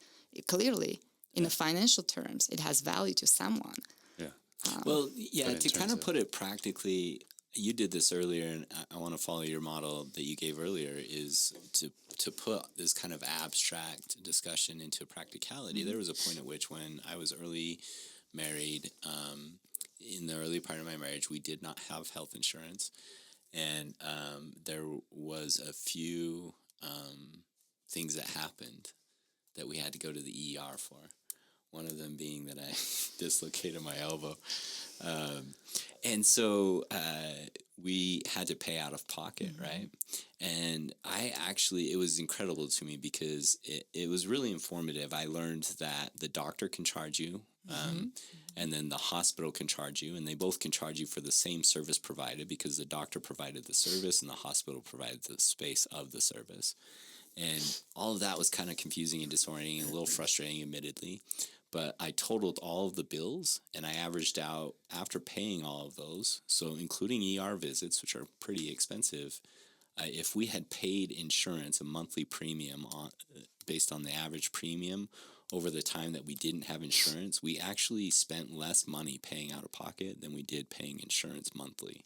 clearly in a financial terms, it has value to someone. Yeah. To kind of put it practically, you did this earlier, and I want to follow your model that you gave earlier. Is to put this kind of abstract discussion into practicality. Mm-hmm. There was a point at which, when I was early married, in the early part of my marriage, we did not have health insurance. And there was a few things that happened that we had to go to the ER for. One of them being that I dislocated my elbow. And so we had to pay out of pocket, mm-hmm. right? And it was incredible to me because it was really informative. I learned that the doctor can charge you, and then the hospital can charge you, and they both can charge you for the same service provided because the doctor provided the service and the hospital provided the space of the service. And all of that was kind of confusing and disorienting and a little frustrating, admittedly. But I totaled all of the bills, and I averaged out, after paying all of those, so including ER visits, which are pretty expensive, if we had paid insurance, a monthly premium based on the average premium over the time that we didn't have insurance, we actually spent less money paying out of pocket than we did paying insurance monthly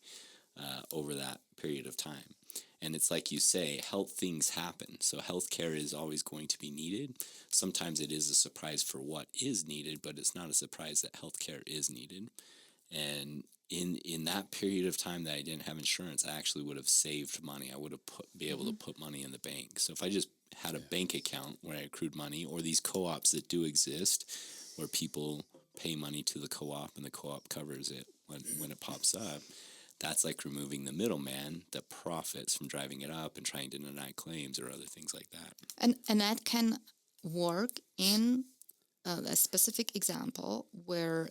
over that period of time. And it's like you say, health things happen. So healthcare is always going to be needed. Sometimes it is a surprise for what is needed, but it's not a surprise that healthcare is needed. And in that period of time that I didn't have insurance, I actually would have saved money. I would have be able to put money in the bank. So if I just had a bank account where I accrued money, or these co-ops that do exist where people pay money to the co-op and the co-op covers it when it pops up, that's like removing the middleman that profits from driving it up and trying to deny claims or other things like that. And that can work in a specific example where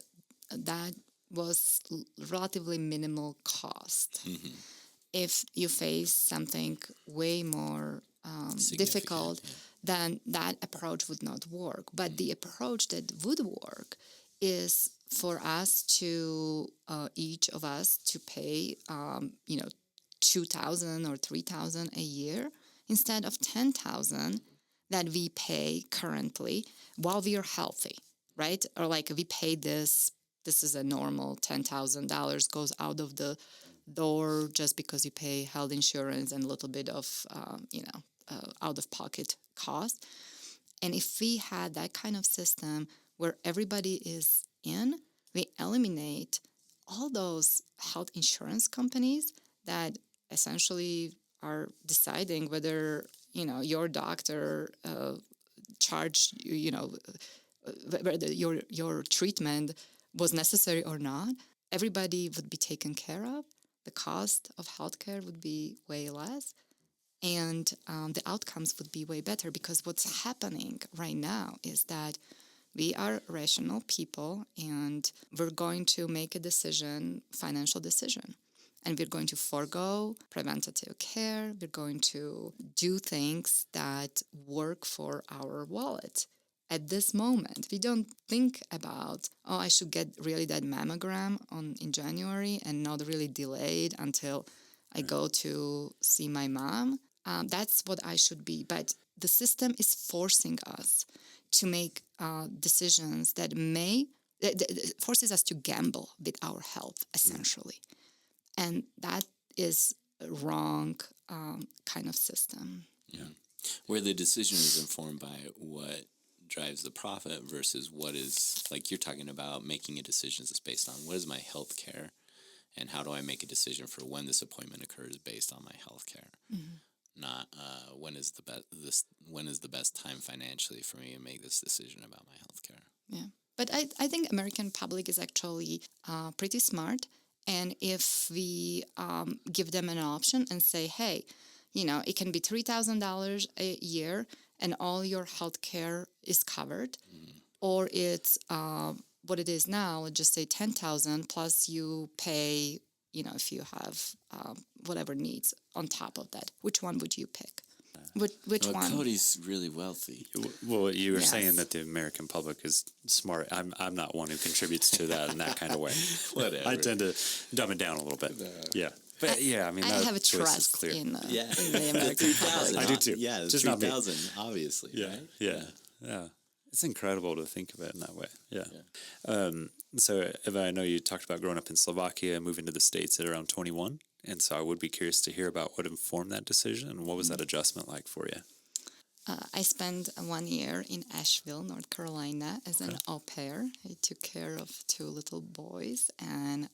that was relatively minimal cost. Mm-hmm. If you face something way more difficult, then that approach would not work. But the approach that would work is for us to, each of us, to pay, $2,000 or $3,000 a year instead of $10,000 that we pay currently while we are healthy, right? Or like we pay this is a normal $10,000 goes out of the door just because you pay health insurance and a little bit of, out-of-pocket cost. And if we had that kind of system where everybody is in, we eliminate all those health insurance companies that essentially are deciding whether, your doctor charged, whether your treatment was necessary or not. Everybody would be taken care of. The cost of healthcare would be way less. And the outcomes would be way better, because what's happening right now is that we are rational people and we're going to make a decision, financial decision. And we're going to forego preventative care. We're going to do things that work for our wallet. At this moment, we don't think about, I should get really that mammogram in January and not really delayed until I go to see my mom. That's what I should be. But the system is forcing us to make decisions that forces us to gamble with our health, essentially. And that is a wrong kind of system. Yeah. Where the decision is informed by what drives the profit versus what is, like you're talking about, making a decision that's based on what is my health care and how do I make a decision for when this appointment occurs based on my health care. Mm-hmm. Not when is the best time financially for me to make this decision about my health care. Yeah. But I think American public is actually pretty smart. And if we give them an option and say, hey, it can be $3,000 a year and all your health care is covered, or it's what it is now, let's just say $10,000 plus you pay, if you have whatever needs on top of that. Which one would you pick? Which one? Cody's really wealthy. Well, you were saying that the American public is smart. I'm not one who contributes to that in that kind of way. Whatever. I tend to dumb it down a little bit. Yeah. But I have a trust in the American public. I do too. Yeah, just 3,000, obviously. Yeah, right? Yeah. It's incredible to think of it in that way. Yeah. So, Eva, I know you talked about growing up in Slovakia and moving to the States at around 21. And so I would be curious to hear about what informed that decision and what was that adjustment like for you? I spent 1 year in Asheville, North Carolina, as an au pair. I took care of 2 little boys, and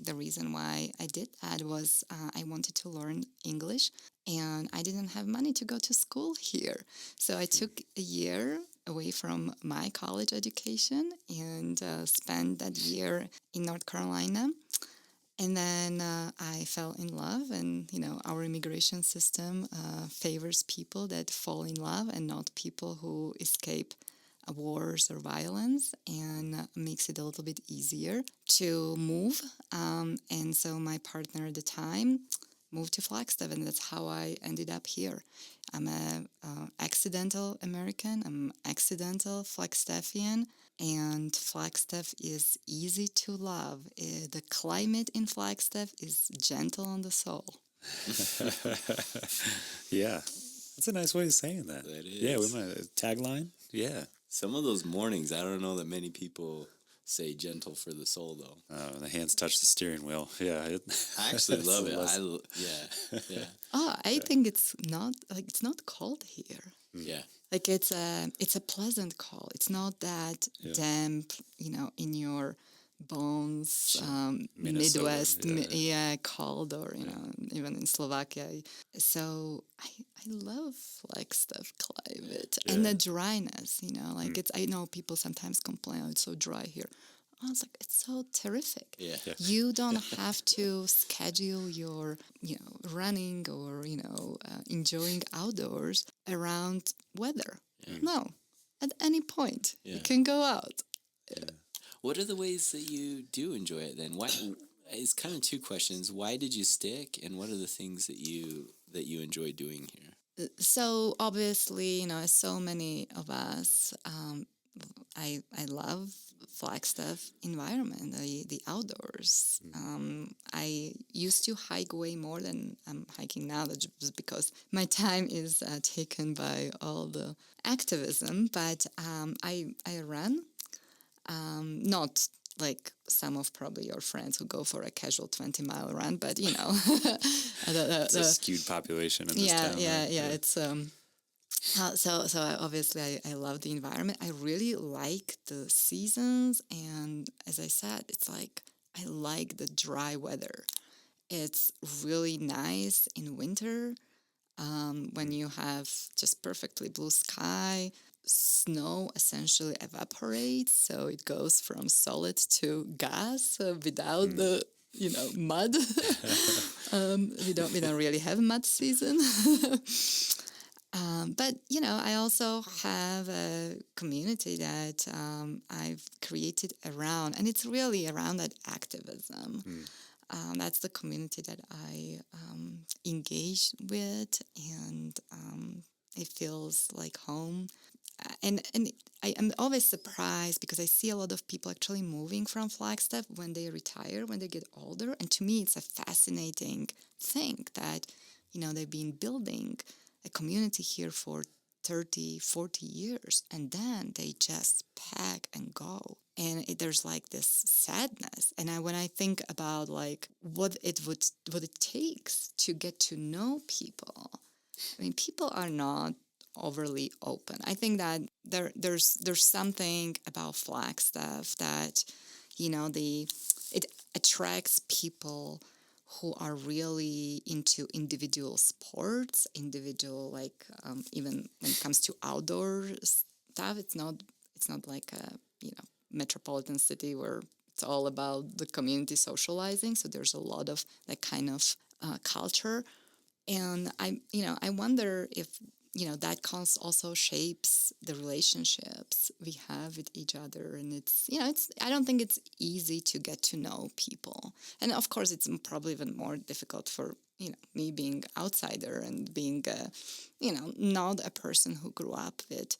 the reason why I did that was I wanted to learn English, and I didn't have money to go to school here. So I took a year away from my college education and spent that year in North Carolina. And then I fell in love, and, our immigration system favors people that fall in love and not people who escape wars or violence, and makes it a little bit easier to move. And so my partner at the time moved to Flagstaff, and that's how I ended up here. I'm an accidental American. I'm accidental Flagstaffian. And Flagstaff is easy to love. The climate in Flagstaff is gentle on the soul. Yeah. That's a nice way of saying that. That is. Yeah, with my tagline. Yeah. Some of those mornings, I don't know that many people say gentle for the soul, though. The hands touch the steering wheel. Yeah. I actually love it. Yeah. Oh, I think it's not cold here. Yeah. Like it's a pleasant cold. It's not that damp, in your bones, Midwest, cold, or even in Slovakia. So I love Flagstaff climate and the dryness. It's. I know people sometimes complain, oh, it's so dry here. I was like, it's so terrific. Yeah. You don't have to schedule your, running or, enjoying outdoors around weather. No, at any point you can go out. What are the ways that you do enjoy it then? Why? It's kind of two questions. Why did you stick, and what are the things that you enjoy doing here? So obviously, as so many of us, I love Flagstaff environment, the outdoors. I used to hike way more than I'm hiking now, just because my time is taken by all the activism. But I run, not like some of probably your friends who go for a casual 20-mile run, but It's a skewed population in this town. Yeah. It's so obviously I love the environment. I really like the seasons, and as I said, it's like I like the dry weather. It's really nice in winter when you have just perfectly blue sky. Snow essentially evaporates, so it goes from solid to gas without the mud. We don't really have mud season. But I also have a community that I've created around, and it's really around that activism. That's the community that I engage with, and it feels like home. And I am always surprised because I see a lot of people actually moving from Flagstaff when they retire, when they get older. And to me, it's a fascinating thing that, they've been building a community here for 30, 40 years, and then they just pack and go. And there's like this sadness. And when I think about like what it takes to get to know people, I mean, people are not overly open. I think that there's something about Flagstaff that, it attracts people who are really into individual sports, even when it comes to outdoor stuff. It's not like a metropolitan city where it's all about the community socializing. So there's a lot of that kind of culture, and I wonder if that also shapes the relationships we have with each other. And it's I don't think it's easy to get to know people. And of course, it's probably even more difficult for, me being outsider and being, not a person who grew up with,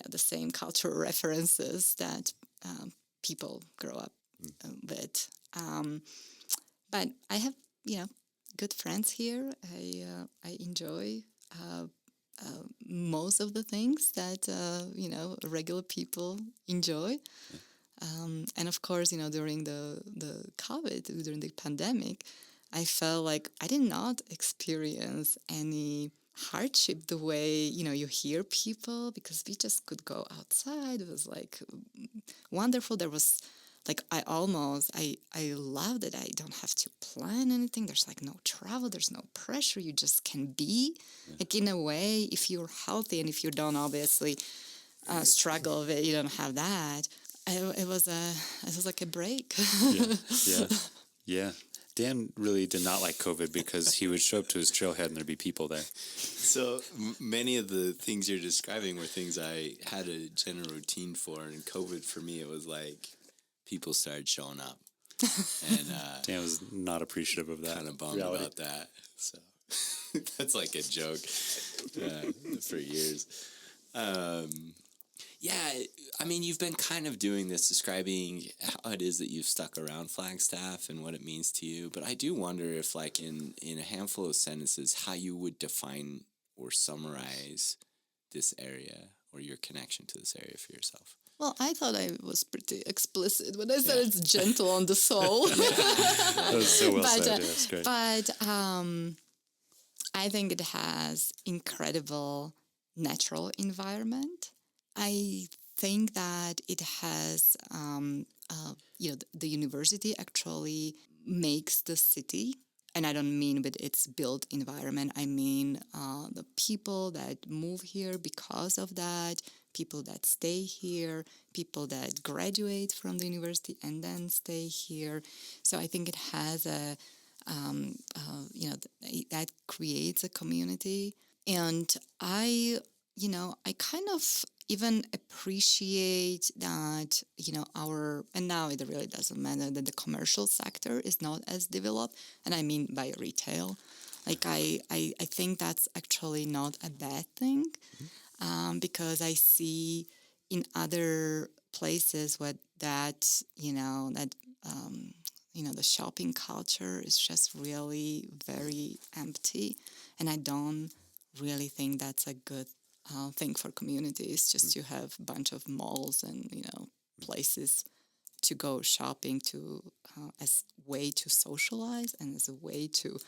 the same cultural references that people grow up with. But I have, good friends here. I enjoy most of the things that regular people enjoy, and of course, during the COVID, during the pandemic, I felt like I did not experience any hardship the way you hear people, because we just could go outside. It was like wonderful. There was like I love that I don't have to plan anything. There's like no travel. There's no pressure. You just can be. Like in a way, if you're healthy and if you don't obviously struggle with it, you don't have that. It was like a break. Yeah. Dan really did not like COVID because he would show up to his trailhead and there'd be people there. So many of the things you're describing were things I had a general routine for, and COVID for me, it was like people started showing up, and Dan was not appreciative of that. Kind of bummed about that. So that's like a joke for years. Yeah, I mean, you've been kind of doing this, describing how it is that you've stuck around Flagstaff and what it means to you. But I do wonder if, like, in a handful of sentences, how you would define or summarize this area or your connection to this area for yourself. Well, I thought I was pretty explicit when I said it's gentle on the soul. That was so well said. That's great. But I think it has incredible natural environment. I think that it has, the university actually makes the city. And I don't mean with its built environment. I mean the people that move here because of that, people that stay here, people that graduate from the university and then stay here. So I think it has that creates a community. And I kind of even appreciate that, and now it really doesn't matter that the commercial sector is not as developed, and I mean by retail. Like I think that's actually not a bad thing, because I see in other places the shopping culture is just really very empty, and I don't really think that's a good thing for communities, just to have a bunch of malls and places to go shopping to as way to socialize and as a way to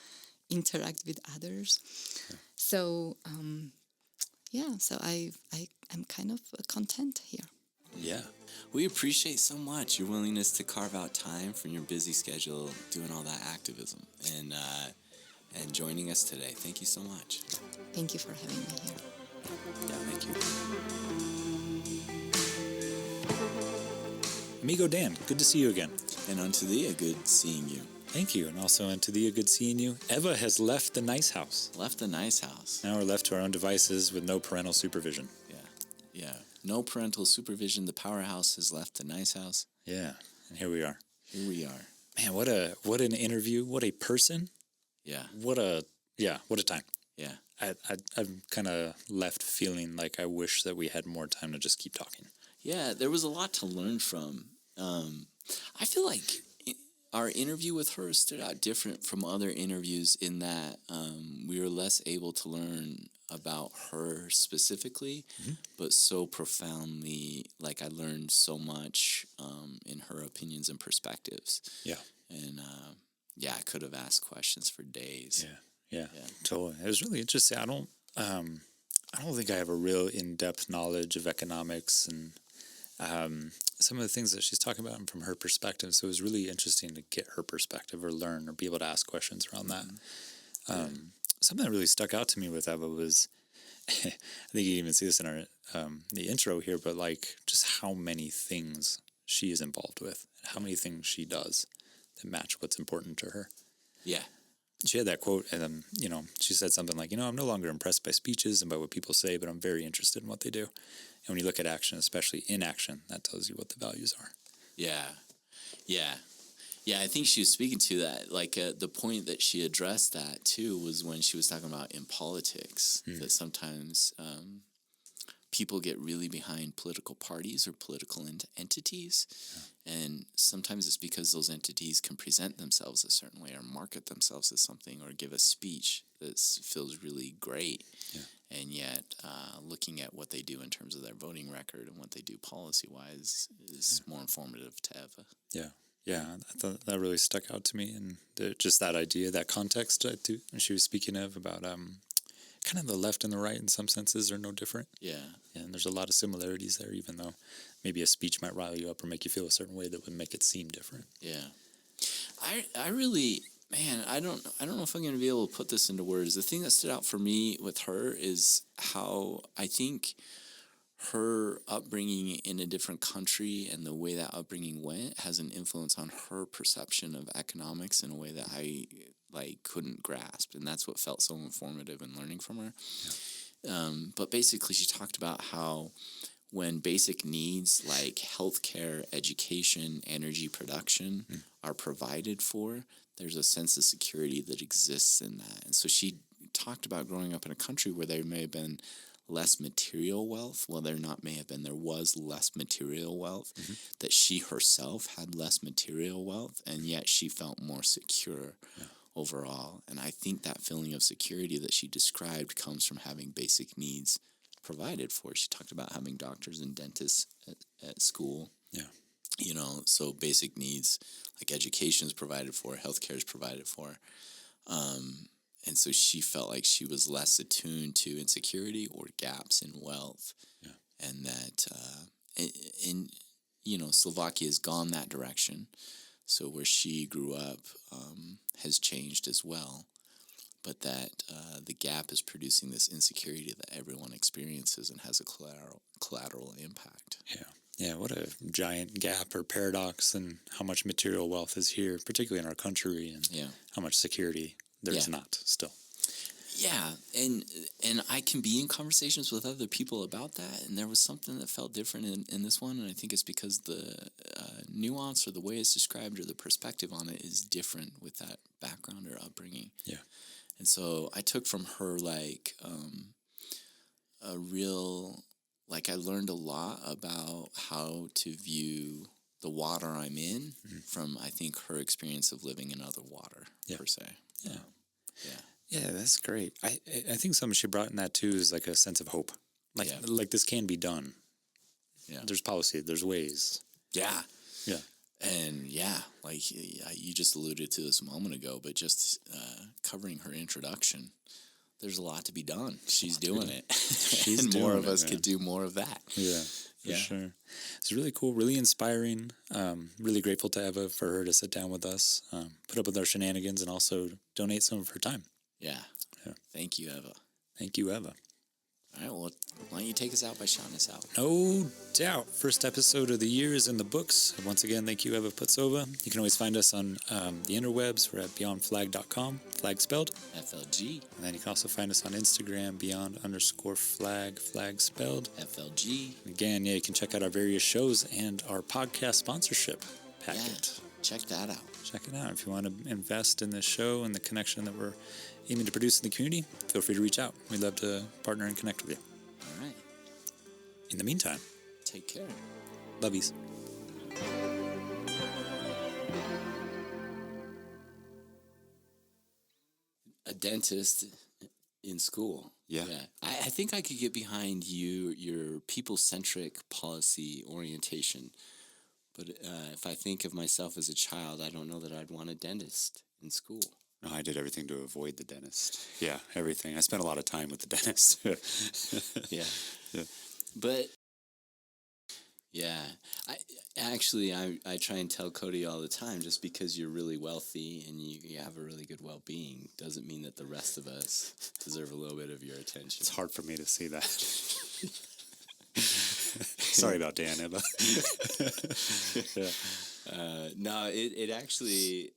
interact with others. So so I'm kind of content here. Yeah. We appreciate so much your willingness to carve out time from your busy schedule doing all that activism and joining us today. Thank you so much. Thank you for having me here. Yeah, thank you. Amigo Dan, good to see you again. And unto thee, a good seeing you. Thank you. And also unto thee, a good seeing you. Eva has left the nice house. Left the nice house. Now we're left to our own devices with no parental supervision. Yeah. No parental supervision. The powerhouse has left the nice house. Yeah. And here we are. Man, what an interview. What a person. Yeah. What a time. Yeah. I'm kind of left feeling like I wish that we had more time to just keep talking. Yeah, there was a lot to learn from. I feel like our interview with her stood out different from other interviews in that we were less able to learn about her specifically, but so profoundly, like I learned so much in her opinions and perspectives. Yeah. And I could have asked questions for days. Yeah, totally. It was really interesting. I don't think I have a real in-depth knowledge of economics and some of the things that she's talking about from her perspective. So it was really interesting to get her perspective or learn or be able to ask questions around that. Something that really stuck out to me with Eva was, I think you even see this in our the intro here, but like just how many things she is involved with, and how many things she does that match what's important to her. Yeah. She had that quote, and she said something like, I'm no longer impressed by speeches and by what people say, but I'm very interested in what they do. And when you look at action, especially inaction, that tells you what the values are. Yeah, I think she was speaking to that. Like the point that she addressed that too was when she was talking about in politics, that sometimes people get really behind political parties or political entities. Yeah. And sometimes it's because those entities can present themselves a certain way or market themselves as something or give a speech that feels really great. Yeah. And yet looking at what they do in terms of their voting record and what they do policy-wise is more informative to Eva. Yeah, I thought that really stuck out to me. And just that idea, that context she was speaking of about kind of the left and the right in some senses are no different. Yeah. And there's a lot of similarities there, even though maybe a speech might rile you up or make you feel a certain way that would make it seem different. Yeah. I really, man, I don't know if I'm going to be able to put this into words. The thing that stood out for me with her is how I think her upbringing in a different country and the way that upbringing went has an influence on her perception of economics in a way that I couldn't grasp, and that's what felt so informative in learning from her. Yeah. But basically, she talked about how when basic needs like healthcare, education, energy production are provided for, there's a sense of security that exists in that. And so she talked about growing up in a country where there may have been less material wealth. Well, there was less material wealth, that she herself had less material wealth, and yet she felt more secure overall. And I think that feeling of security that she described comes from having basic needs provided for. She talked about having doctors and dentists at school. Yeah. You know, so basic needs like education is provided for, healthcare is provided for. And so she felt like she was less attuned to insecurity or gaps in wealth. Yeah. And that, you know, Slovakia has gone that direction. So where she grew up has changed as well. But that the gap is producing this insecurity that everyone experiences and has a collateral impact. Yeah. Yeah, what a giant gap or paradox in how much material wealth is here, particularly in our country, and how much security there's not still. Yeah, and I can be in conversations with other people about that, and there was something that felt different in this one, and I think it's because the nuance or the way it's described or the perspective on it is different with that background or upbringing. Yeah. And so I took from her like a real, like I learned a lot about how to view the water I'm in from, I think, her experience of living in other water, per se. Yeah. Yeah. Yeah, that's great. I think something she brought in that too is like a sense of hope. Like this can be done. Yeah. There's policy, there's ways. Yeah. Yeah. And like you just alluded to this a moment ago, but just covering her introduction, there's a lot to be done. She's doing it. She's and doing more of it, us man. could do more of that. Yeah, for sure. It's really cool, really inspiring. Really grateful to Eva for her to sit down with us, put up with our shenanigans, and also donate some of her time. Yeah. Thank you, Eva. Thank you, Eva. All right, well, why don't you take us out by shouting us out? No doubt. First episode of the year is in the books. Once again, thank you, Eva Putzova. You can always find us on the interwebs. We're at beyondflag.com, flag spelled. FLG. And then you can also find us on Instagram, beyond_flag, flag spelled. FLG. And again, you can check out our various shows and our podcast sponsorship packet. Yeah, check that out. Check it out. If you want to invest in this show and the connection that we're aiming to produce in the community, feel free to reach out. We'd love to partner and connect with you. All right. In the meantime, Take care. lovies. A dentist in school. Yeah. I think I could get behind your people-centric policy orientation. But if I think of myself as a child, I don't know that I'd want a dentist in school. No, I did everything to avoid the dentist. Yeah, everything. I spent a lot of time with the dentist. Yeah. Yeah. But I try and tell Cody all the time, just because you're really wealthy and you have a really good well-being doesn't mean that the rest of us deserve a little bit of your attention. It's hard for me to see that. Sorry about Dan, Eva. No, it actually